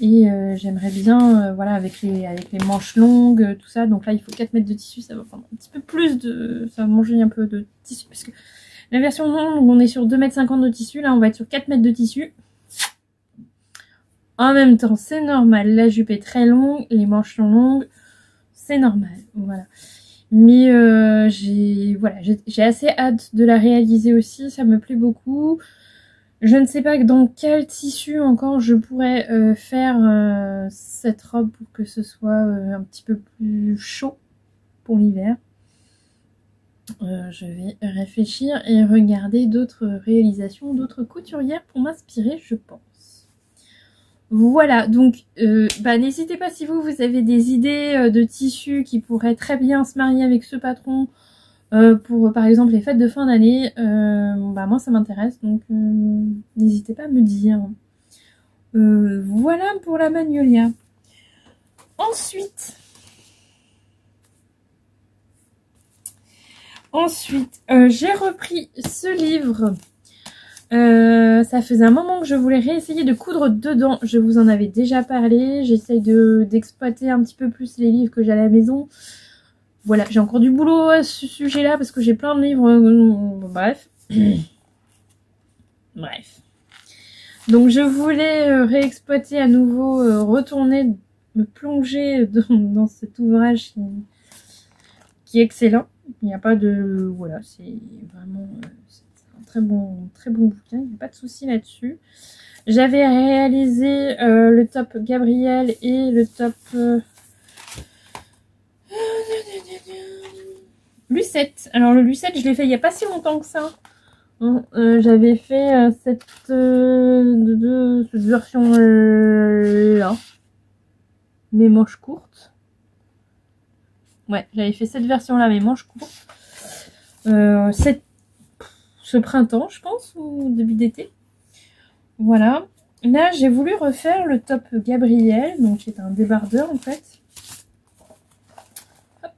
et j'aimerais bien voilà avec les manches longues tout ça. Donc là il faut 4 mètres de tissu, ça va prendre un petit peu plus de, ça va manger un peu de tissu parce que la version longue on est sur 2,50 m de tissu, là on va être sur 4 mètres de tissu. En même temps, c'est normal. La jupe est très longue, les manches sont longues, c'est normal. Voilà. Mais j'ai assez hâte de la réaliser aussi. Ça me plaît beaucoup. Je ne sais pas dans quel tissu encore je pourrais faire cette robe pour que ce soit un petit peu plus chaud pour l'hiver. Je vais réfléchir et regarder d'autres réalisations, d'autres couturières pour m'inspirer, je pense. Voilà, donc n'hésitez pas si vous avez des idées de tissus qui pourraient très bien se marier avec ce patron pour par exemple les fêtes de fin d'année. Moi ça m'intéresse, donc n'hésitez pas à me dire. Voilà pour la Magnolia. Ensuite, j'ai repris ce livre. Ça faisait un moment que je voulais réessayer de coudre dedans. Je vous en avais déjà parlé. J'essaye d'exploiter un petit peu plus les livres que j'ai à la maison. Voilà, j'ai encore du boulot à ce sujet-là parce que j'ai plein de livres. Bref. Bref. Donc je voulais réexploiter à nouveau, retourner, me plonger dans cet ouvrage qui est excellent. Il n'y a pas de... Voilà, c'est vraiment... très bon bouquin, il n'y a pas de souci là-dessus. J'avais réalisé le top Gabriel et le top Lucette. Alors le Lucette, je l'ai fait il n'y a pas si longtemps que ça. J'avais fait cette version là, mes manches courtes. Ouais, j'avais fait cette version là, mes manches courtes. Ce printemps, je pense, ou début d'été. Voilà. Là, j'ai voulu refaire le top Gabriel, donc qui est un débardeur en fait. Hop.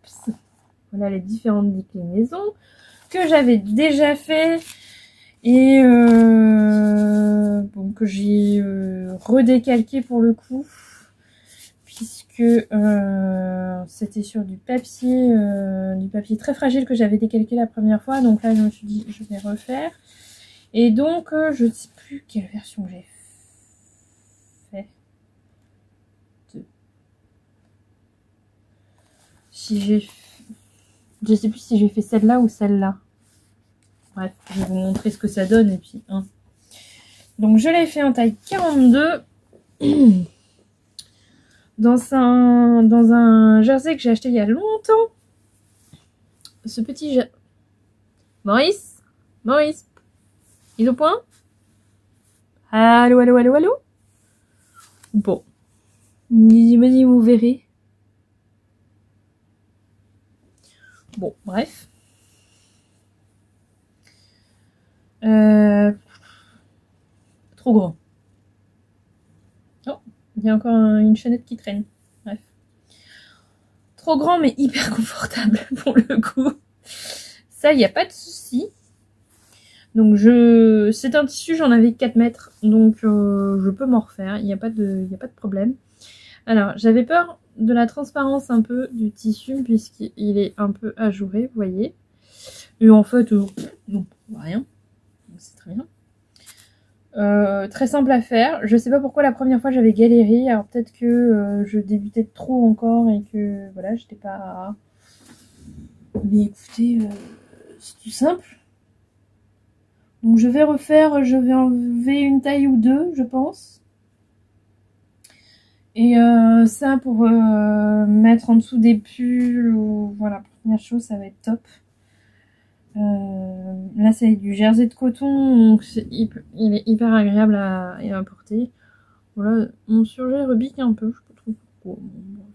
Voilà les différentes déclinaisons que j'avais déjà fait et bon, que j'ai redécalqué pour le coup, puisque c'était sur du papier très fragile que j'avais décalqué la première fois. Donc là, je me suis dit, je vais refaire. Et donc, je ne sais plus quelle version j'ai fait. Je sais plus si j'ai fait celle-là ou celle-là. Bref, je vais vous montrer ce que ça donne. Et puis, hein. Donc, je l'ai fait en taille 42. Dans un jersey que j'ai acheté il y a longtemps. Ce petit Maurice? Maurice? Mise au point? Allô, allô, allô, allô? Bon. Vas-y, vous verrez. Bon, bref. Trop grand. Oh, il y a encore une chaînette qui traîne. Bref. Trop grand, mais hyper confortable pour le coup. Ça, il n'y a pas de souci. Donc c'est un tissu, j'en avais 4 mètres, donc je peux m'en refaire, il n'y a pas de problème. Alors, j'avais peur de la transparence un peu du tissu, puisqu'il est un peu ajouré, vous voyez. Et en fait, non, rien, c'est très bien. Très simple à faire, je sais pas pourquoi la première fois j'avais galéré, alors peut-être que je débutais trop encore et que voilà, j'étais pas... Mais écoutez, c'est tout simple. Donc je vais enlever une taille ou deux, je pense. Et ça pour mettre en dessous des pulls ou voilà, première chose, ça va être top. Là c'est du jersey de coton, donc il est hyper agréable à porter. Voilà, mon surjet rebique un peu, je sais pas trop pourquoi. Bon, bref.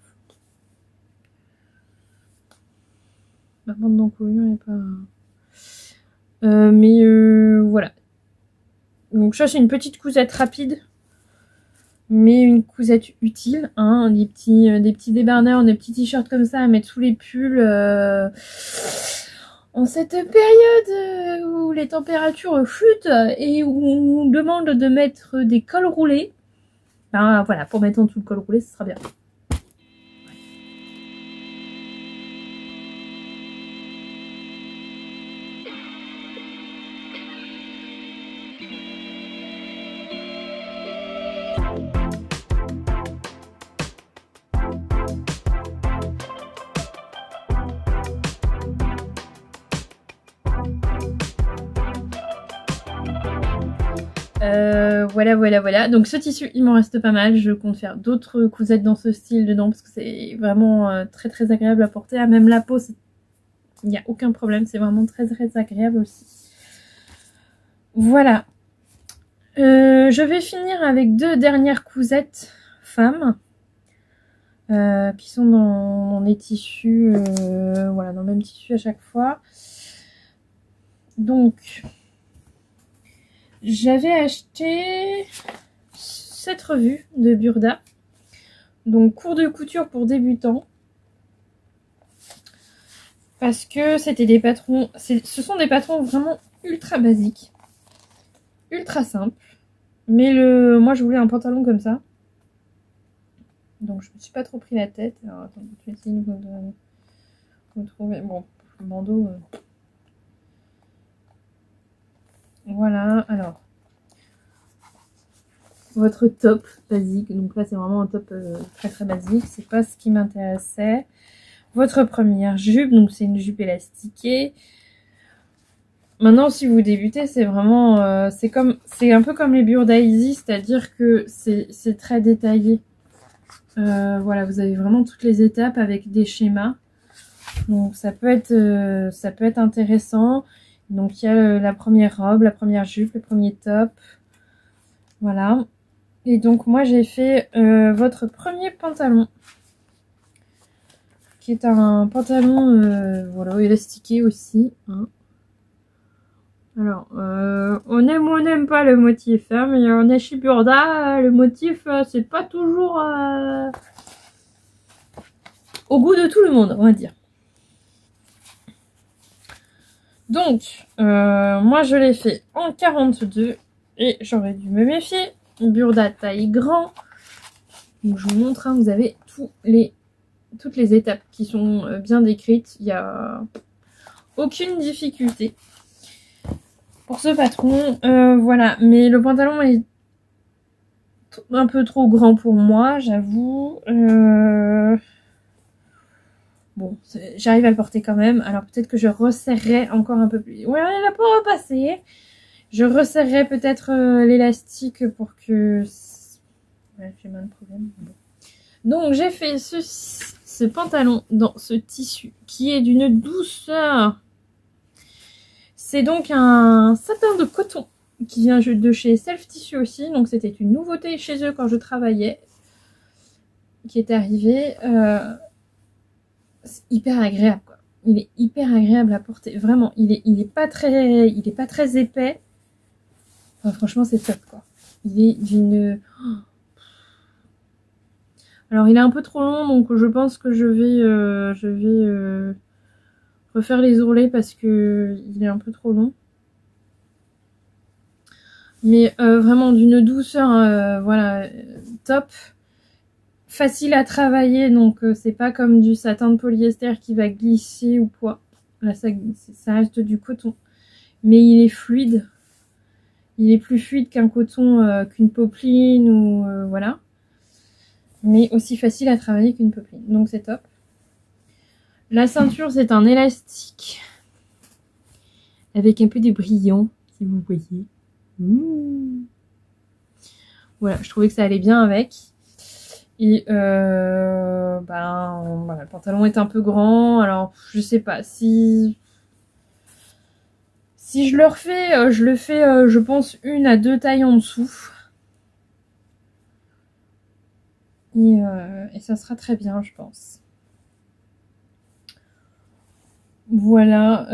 La bande d'encolure n'est pas... mais voilà. Donc ça c'est une petite cousette rapide, mais une cousette utile, hein, des petits débardeurs, des petits t-shirts comme ça à mettre sous les pulls en cette période où les températures chutent et où on nous demande de mettre des cols roulés. Ben voilà, pour mettre en dessous le col roulé, ce sera bien. Voilà. Donc ce tissu, il m'en reste pas mal. Je compte faire d'autres cousettes dans ce style dedans parce que c'est vraiment très agréable à porter. Ah, même la peau, il n'y a aucun problème. C'est vraiment très agréable aussi. Voilà. Je vais finir avec deux dernières cousettes femmes qui sont dans les tissus, voilà, dans le même tissu à chaque fois. Donc... J'avais acheté cette revue de Burda, donc cours de couture pour débutants, parce que c'était des patrons, ce sont des patrons vraiment ultra basiques, ultra simples, mais moi je voulais un pantalon comme ça, donc je me suis pas trop pris la tête. Alors attendez, je vais essayer de vous trouver, bon, le bandeau... Voilà, alors, votre top basique, donc là c'est vraiment un top très basique, c'est pas ce qui m'intéressait. Votre première jupe, donc c'est une jupe élastiquée. Maintenant si vous débutez, c'est vraiment, c'est un peu comme les Burda Easy, c'est-à-dire que c'est très détaillé. Voilà, vous avez vraiment toutes les étapes avec des schémas, donc ça peut être intéressant. Donc il y a la première robe, la première jupe, le premier top. Voilà. Et donc moi j'ai fait votre premier pantalon. Qui est un pantalon voilà, élastiqué aussi. Hein. Alors, on aime ou on n'aime pas le motif. Hein, mais en chez Burda, le motif c'est pas toujours au goût de tout le monde, on va dire. Donc, moi je l'ai fait en 42 et j'aurais dû me méfier. Burda taille grand. Donc je vous montre, hein, vous avez toutes les étapes qui sont bien décrites. Il n'y a aucune difficulté pour ce patron. Voilà, mais le pantalon est un peu trop grand pour moi, j'avoue. Bon, j'arrive à le porter quand même. Alors peut-être que je resserrerai encore un peu plus. Ouais, on n'a pas repassé. Je resserrerai peut-être l'élastique pour que... Ouais, j'ai moins de problème. Bon. Donc j'ai fait ce pantalon dans ce tissu qui est d'une douceur. C'est donc un satin de coton qui vient de chez Self Tissu aussi. Donc c'était une nouveauté chez eux quand je travaillais, qui est arrivé. C'est hyper agréable, quoi. Il est hyper agréable à porter. Vraiment, il est pas très épais. Enfin, franchement, c'est top, quoi. Il est d'une... Alors, il est un peu trop long, donc je pense que je vais refaire les ourlets parce que il est un peu trop long. Mais vraiment d'une douceur, voilà, top. Facile à travailler, donc c'est pas comme du satin de polyester qui va glisser ou quoi. Là, ça reste du coton. Mais il est fluide. Il est plus fluide qu'un coton, qu'une popeline ou voilà. Mais aussi facile à travailler qu'une popeline. Donc c'est top. La ceinture, c'est un élastique avec un peu de brillant, si vous voyez. Voilà, je trouvais que ça allait bien avec. Et voilà, le pantalon est un peu grand. Alors, je sais pas si je le refais, je le fais, je pense, 1 à 2 tailles en dessous. Et ça sera très bien, je pense. Voilà,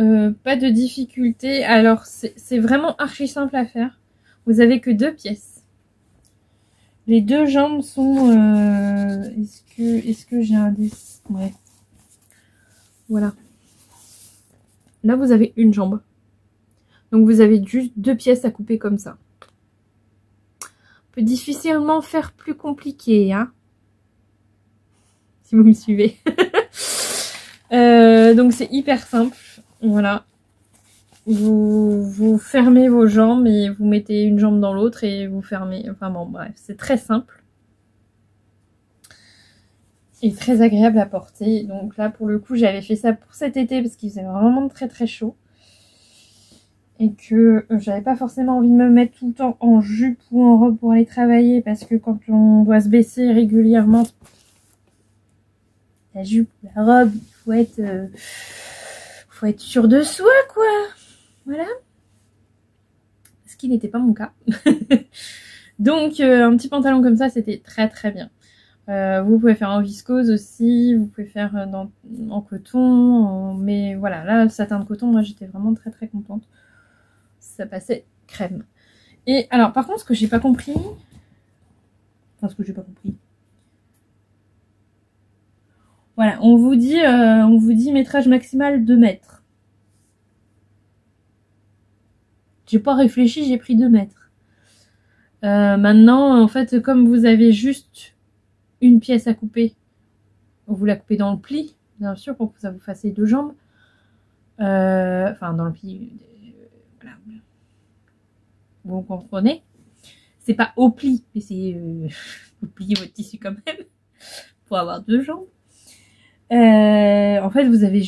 pas de difficulté. Alors, c'est vraiment archi simple à faire. Vous avez que 2 pièces. Les 2 jambes sont... Est-ce que j'ai un dessin? Ouais. Voilà. Là, vous avez une jambe. Donc, vous avez juste 2 pièces à couper comme ça. On peut difficilement faire plus compliqué, hein. Si vous me suivez. Donc, c'est hyper simple. Voilà. Vous fermez vos jambes et vous mettez une jambe dans l'autre et vous fermez. Enfin bon, bref, c'est très simple. Et très agréable à porter. Donc là, pour le coup, j'avais fait ça pour cet été parce qu'il faisait vraiment très très chaud. Et que j'avais pas forcément envie de me mettre tout le temps en jupe ou en robe pour aller travailler. Parce que quand on doit se baisser régulièrement, la jupe, la robe, il faut être sûr de soi, quoi. Voilà. Ce qui n'était pas mon cas. Donc un petit pantalon comme ça, c'était très très bien. Vous pouvez faire en viscose aussi, vous pouvez faire en coton, mais voilà, là le satin de coton, moi j'étais vraiment très très contente. Ça passait crème. Et alors par contre, ce que j'ai pas compris, voilà, on vous dit métrage maximal 2 mètres. J'ai pas réfléchi, j'ai pris 2 mètres. Maintenant, en fait, comme vous avez juste une pièce à couper, vous la coupez dans le pli, bien sûr, pour que ça vous fasse les 2 jambes. Enfin, dans le pli, voilà. Vous comprenez? C'est pas au pli, mais c'est vous pliez votre tissu quand même pour avoir 2 jambes. En fait, vous avez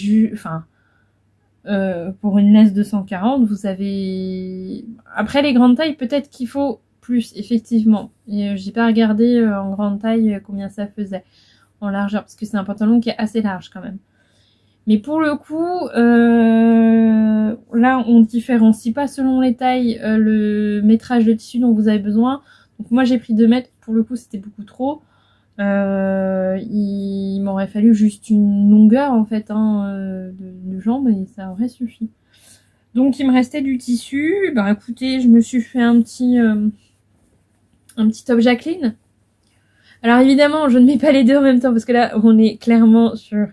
pour une laisse 240, vous avez... Après les grandes tailles, peut-être qu'il faut plus, effectivement. J'ai pas regardé en grande taille combien ça faisait en largeur, parce que c'est un pantalon qui est assez large quand même. Mais pour le coup, là, on différencie pas selon les tailles le métrage de tissu dont vous avez besoin. Donc moi, j'ai pris 2 mètres. Pour le coup, c'était beaucoup trop. Il m'aurait fallu juste une longueur, en fait, de jambe et ça aurait suffi. Donc, il me restait du tissu. Bah, écoutez, je me suis fait un petit top Jacqueline. Alors, évidemment, je ne mets pas les 2 en même temps parce que là, on est clairement sur...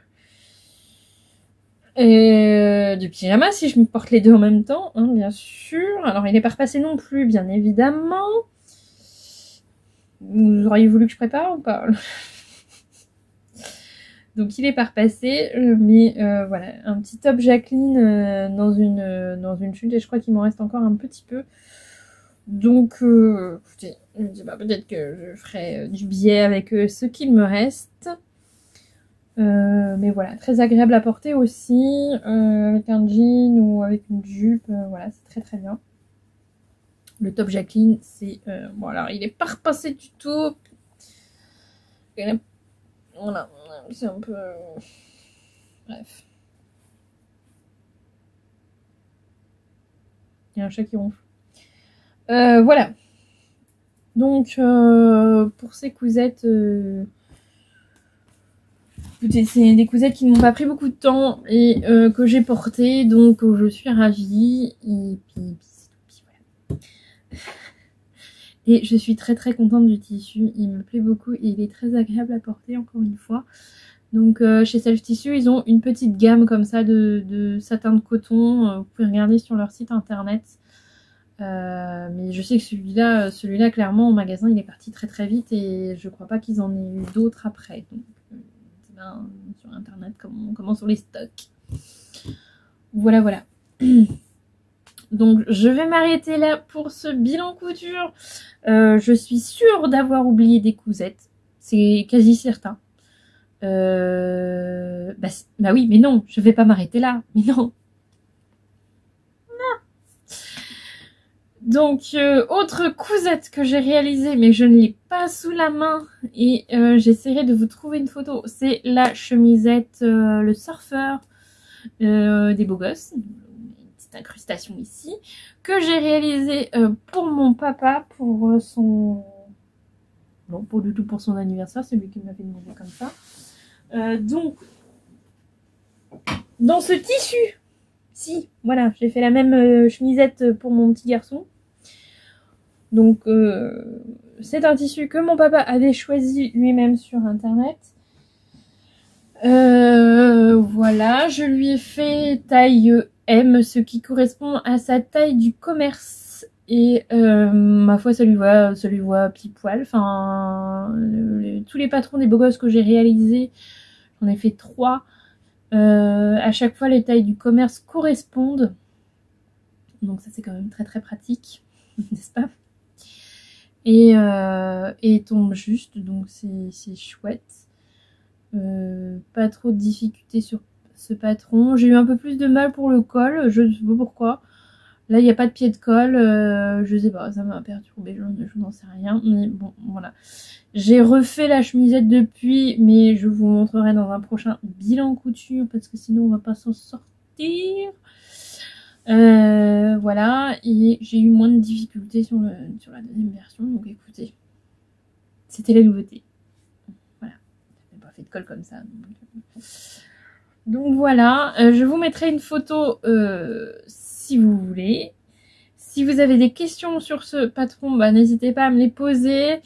du pyjama si je me porte les 2 en même temps, hein, bien sûr. Alors il est pas repassé non plus, bien évidemment. Vous auriez voulu que je prépare ou pas? Donc il est pas repassé, mais voilà, un petit top Jacqueline dans une chute et je crois qu'il m'en reste encore un petit peu. Donc écoutez, je me dis peut-être que je ferai du biais avec ce qu'il me reste. Mais voilà, très agréable à porter aussi, avec un jean ou avec une jupe, voilà, c'est très très bien. Le top Jacqueline, c'est... bon alors, il est pas repassé du tout. Voilà, c'est un peu... bref. Il y a un chat qui ronfle. Voilà. Donc, pour ces cousettes, c'est des cousettes qui ne m'ont pas pris beaucoup de temps et que j'ai portées, donc je suis ravie. Et puis voilà. Et je suis très très contente du tissu, il me plaît beaucoup et il est très agréable à porter encore une fois. Donc chez Self Tissu, ils ont une petite gamme comme ça de satin de coton, vous pouvez regarder sur leur site internet. Mais je sais que celui-là clairement au magasin il est parti très très vite et je crois pas qu'ils en aient eu d'autres après. Donc ben, sur internet comment sont les stocks. Voilà voilà. Donc je vais m'arrêter là pour ce bilan couture. Je suis sûre d'avoir oublié des cousettes, c'est quasi certain. Bah oui, mais non, je vais pas m'arrêter là, mais non. Donc, autre cousette que j'ai réalisée, mais je ne l'ai pas sous la main, et j'essaierai de vous trouver une photo, c'est la chemisette, le surfeur des beaux gosses, une petite incrustation ici, que j'ai réalisée pour mon papa, pour son... Non, pas du tout pour son anniversaire, c'est lui qui m'avait demandé comme ça. Donc, dans ce tissu, si, voilà, j'ai fait la même chemisette pour mon petit garçon. Donc, c'est un tissu que mon papa avait choisi lui-même sur internet. Voilà, je lui ai fait taille M, ce qui correspond à sa taille du commerce. Et ma foi, ça lui voit pile poil. Enfin, tous les patrons des beaux gosses que j'ai réalisés, j'en ai fait 3. À chaque fois, les tailles du commerce correspondent. Donc ça, c'est quand même très très pratique, n'est-ce pas? Et tombe juste, donc c'est chouette. Pas trop de difficultés sur ce patron. J'ai eu un peu plus de mal pour le col, je ne sais pas pourquoi. Là, il n'y a pas de pied de colle, je sais pas, ça m'a perturbé, je n'en sais rien. Mais bon, voilà. J'ai refait la chemisette depuis, mais je vous montrerai dans un prochain bilan couture, parce que sinon on va pas s'en sortir. Voilà, et j'ai eu moins de difficultés sur la deuxième version, donc écoutez, c'était la nouveauté. Voilà, je n'ai pas fait de colle comme ça. Donc voilà, je vous mettrai une photo si vous voulez. Si vous avez des questions sur ce patron, bah, n'hésitez pas à me les poser.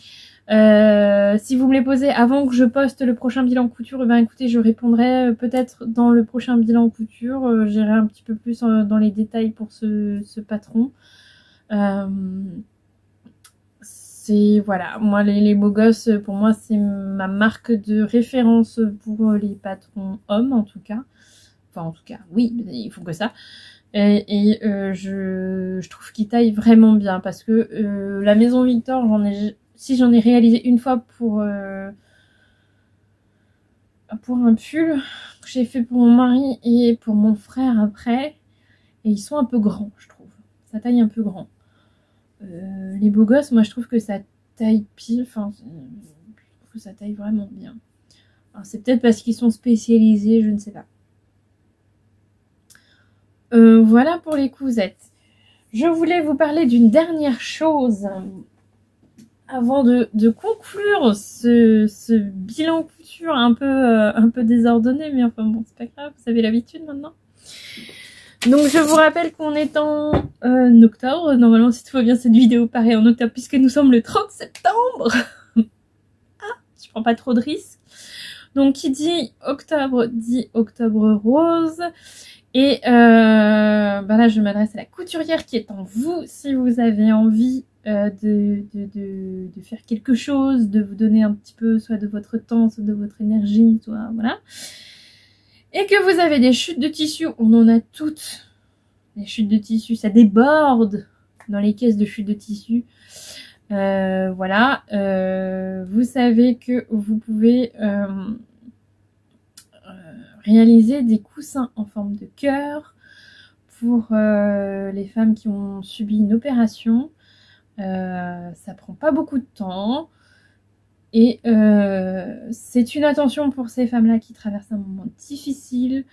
Si vous me les posez avant que je poste le prochain bilan couture, ben écoutez, je répondrai peut-être dans le prochain bilan couture. J'irai un petit peu plus dans les détails pour ce patron. C'est voilà, moi les beaux gosses, pour moi c'est ma marque de référence pour les patrons hommes en tout cas. Enfin en tout cas, oui, il faut que ça. Et je trouve qu'ils taillent vraiment bien parce que la maison Victor, j'en ai réalisé une fois pour un pull que j'ai fait pour mon mari et pour mon frère après. Et ils sont un peu grands, je trouve. Ça taille un peu grand. Les beaux gosses, moi je trouve que ça taille pile. Enfin, je trouve que ça taille vraiment bien. Alors c'est peut-être parce qu'ils sont spécialisés, je ne sais pas. Voilà pour les cousettes. Je voulais vous parler d'une dernière chose avant de conclure ce bilan couture un peu désordonné, mais enfin bon, c'est pas grave, vous avez l'habitude maintenant. Donc je vous rappelle qu'on est en octobre, normalement si tout va bien cette vidéo paraît en octobre puisque nous sommes le 30 septembre. Ah, je prends pas trop de risques. Donc qui dit octobre rose. Et bah là je m'adresse à la couturière qui est en vous si vous avez envie de faire quelque chose, de vous donner un petit peu soit de votre temps, soit de votre énergie, soit voilà. Et que vous avez des chutes de tissu, on en a toutes. Les chutes de tissu, ça déborde dans les caisses de chutes de tissu. Voilà, vous savez que vous pouvez réaliser des coussins en forme de cœur pour les femmes qui ont subi une opération. Ça prend pas beaucoup de temps et c'est une attention pour ces femmes-là qui traversent un moment difficile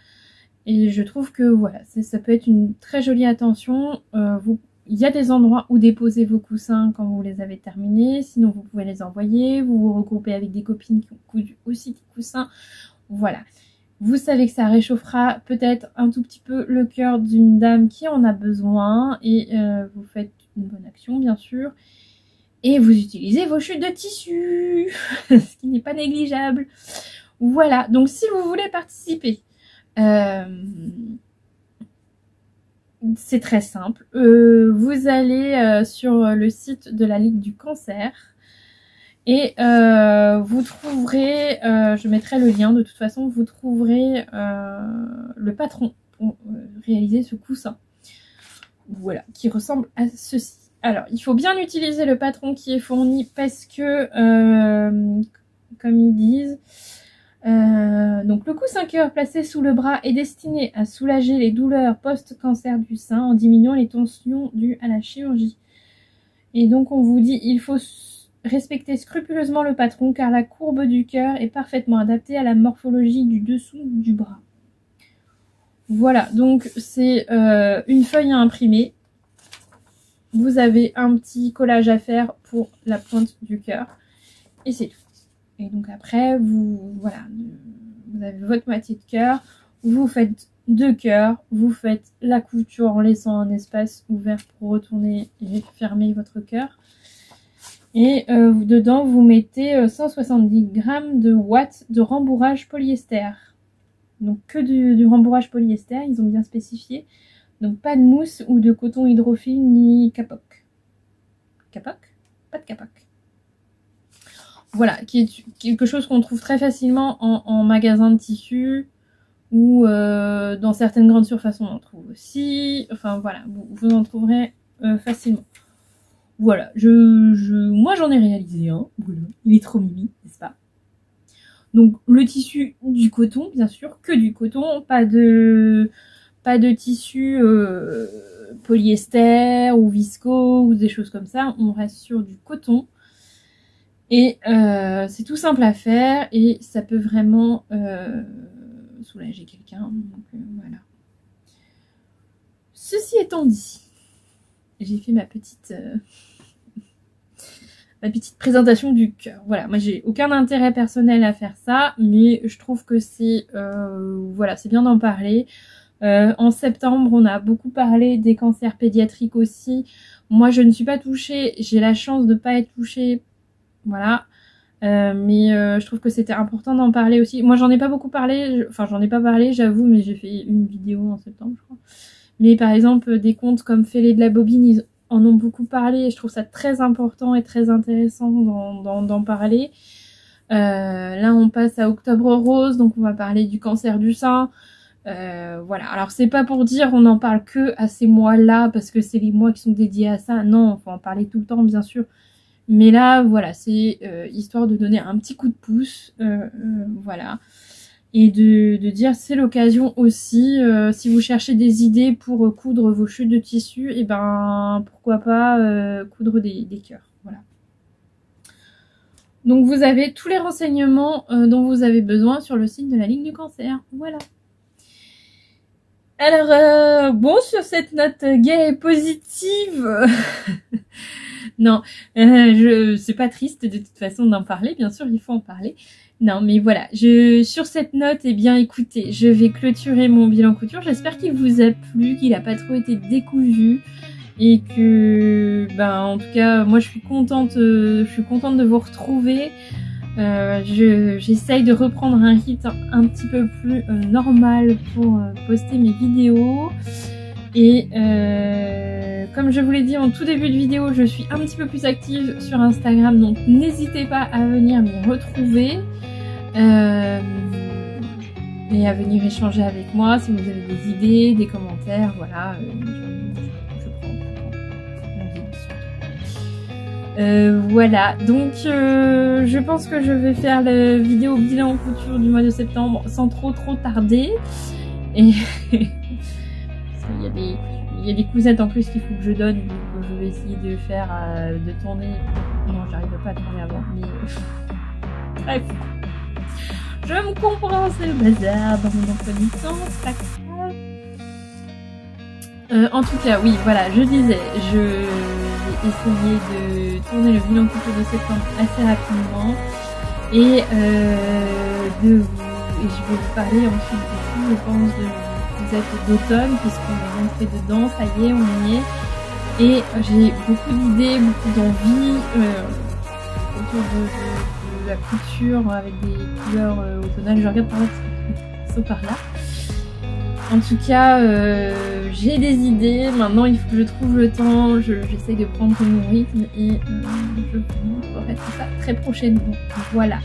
Et je trouve que voilà, ça peut être une très jolie attention. Il y a des endroits où déposer vos coussins quand vous les avez terminés. Sinon, vous pouvez les envoyer. Vous vous regroupez avec des copines qui ont cousu aussi des coussins. Voilà. Vous savez que ça réchauffera peut-être un tout petit peu le cœur d'une dame qui en a besoin. Et vous faites une bonne action, bien sûr. Et vous utilisez vos chutes de tissu, ce qui n'est pas négligeable. Voilà. Donc, si vous voulez participer... c'est très simple. Vous allez sur le site de la Ligue du Cancer et vous trouverez, je mettrai le lien de toute façon, vous trouverez le patron pour réaliser ce coussin. Voilà, qui ressemble à ceci. Alors, il faut bien utiliser le patron qui est fourni parce que, comme ils disent, donc le coussin cœur placé sous le bras est destiné à soulager les douleurs post-cancer du sein en diminuant les tensions dues à la chirurgie. Et donc on vous dit il faut respecter scrupuleusement le patron car la courbe du cœur est parfaitement adaptée à la morphologie du dessous du bras. Voilà, donc c'est une feuille à imprimer. Vous avez un petit collage à faire pour la pointe du cœur et c'est tout. Et donc après, vous avez votre moitié de cœur, vous faites 2 cœurs, vous faites la couture en laissant un espace ouvert pour retourner et fermer votre cœur. Et dedans, vous mettez 170 g de watts de rembourrage polyester. Donc que du rembourrage polyester, ils ont bien spécifié. Donc pas de mousse ou de coton hydrophile ni capoc. Capoc? Pas de capoc. Voilà, qui est quelque chose qu'on trouve très facilement en magasin de tissus ou dans certaines grandes surfaces on en trouve aussi. Enfin voilà, vous en trouverez facilement. Voilà, moi j'en ai réalisé un. Voilà, il est trop mimi, n'est-ce pas? Donc le tissu du coton, bien sûr, que du coton, pas de tissu polyester ou visco ou des choses comme ça. On reste sur du coton. Et c'est tout simple à faire et ça peut vraiment soulager quelqu'un. Donc voilà. Ceci étant dit, j'ai fait ma petite présentation du cœur. Voilà, moi j'ai aucun intérêt personnel à faire ça, mais je trouve que c'est voilà, c'est bien d'en parler. En septembre, on a beaucoup parlé des cancers pédiatriques aussi. Moi, je ne suis pas touchée. J'ai la chance de ne pas être touchée. Voilà, mais je trouve que c'était important d'en parler aussi. Moi j'en ai pas beaucoup parlé, enfin j'en ai pas parlé j'avoue, mais j'ai fait une vidéo en septembre je crois. Mais par exemple des comptes comme Fêlé de la Bobine, ils en ont beaucoup parlé et je trouve ça très important et très intéressant d'en parler. Là on passe à Octobre Rose, donc on va parler du cancer du sein. Voilà, alors c'est pas pour dire on n'en parle que à ces mois-là parce que c'est les mois qui sont dédiés à ça, non, on faut en parler tout le temps bien sûr. Mais là, voilà, c'est histoire de donner un petit coup de pouce, voilà. Et de dire, c'est l'occasion aussi, si vous cherchez des idées pour coudre vos chutes de tissu, et ben pourquoi pas coudre des cœurs, voilà. Donc vous avez tous les renseignements dont vous avez besoin sur le site de la Ligue du Cancer, voilà. Alors, bon, sur cette note gaie et positive... Non, c'est pas triste de toute façon d'en parler, bien sûr, il faut en parler. Non, mais voilà, sur cette note, eh bien, écoutez, je vais clôturer mon bilan couture. J'espère qu'il vous a plu, qu'il n'a pas trop été décousu et que, ben, en tout cas, moi, je suis contente de vous retrouver. J'essaye de reprendre un rythme un petit peu plus normal pour poster mes vidéos. Et comme je vous l'ai dit en tout début de vidéo, je suis un petit peu plus active sur Instagram, donc n'hésitez pas à venir m'y retrouver et à venir échanger avec moi si vous avez des idées, des commentaires, voilà, je prends. Voilà, donc je pense que je vais faire la vidéo bilan couture du mois de septembre sans trop tarder. Et il y a des cousettes en plus qu'il faut que je donne, donc je vais essayer de faire, de tourner. Non, j'arrive pas à tourner avant, mais bref. Je me comprends, c'est le bazar dans mon emploi du temps, c'est pas grave. En tout cas, oui, voilà, je disais, je vais essayer de tourner le bilan couple de septembre assez rapidement et je vais vous parler ensuite du coup, je pense, vous êtes d'automne puisqu'on est rentré dedans, ça y est, on y est. Et j'ai beaucoup d'idées, beaucoup d'envies autour de la couture avec des couleurs automnales. Je regarde par là, sauf par là. En tout cas, j'ai des idées. Maintenant, il faut que je trouve le temps. J'essaye de prendre mon rythme et je vous ferai tout ça très prochainement. Voilà.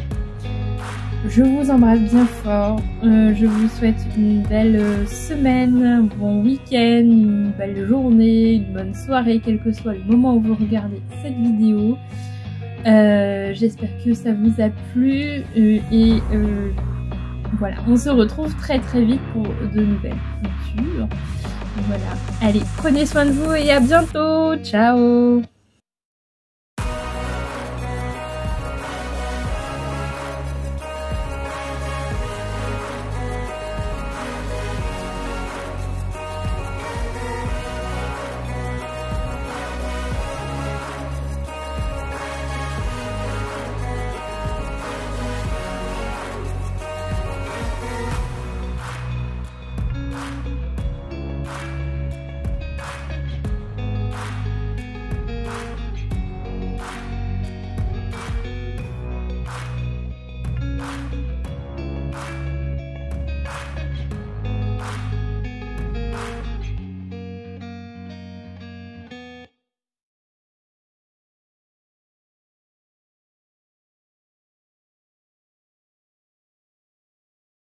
Je vous embrasse bien fort. Je vous souhaite une belle semaine, un bon week-end, une belle journée, une bonne soirée, quel que soit le moment où vous regardez cette vidéo. J'espère que ça vous a plu voilà, on se retrouve très très vite pour de nouvelles aventures. Voilà, allez, prenez soin de vous et à bientôt. Ciao.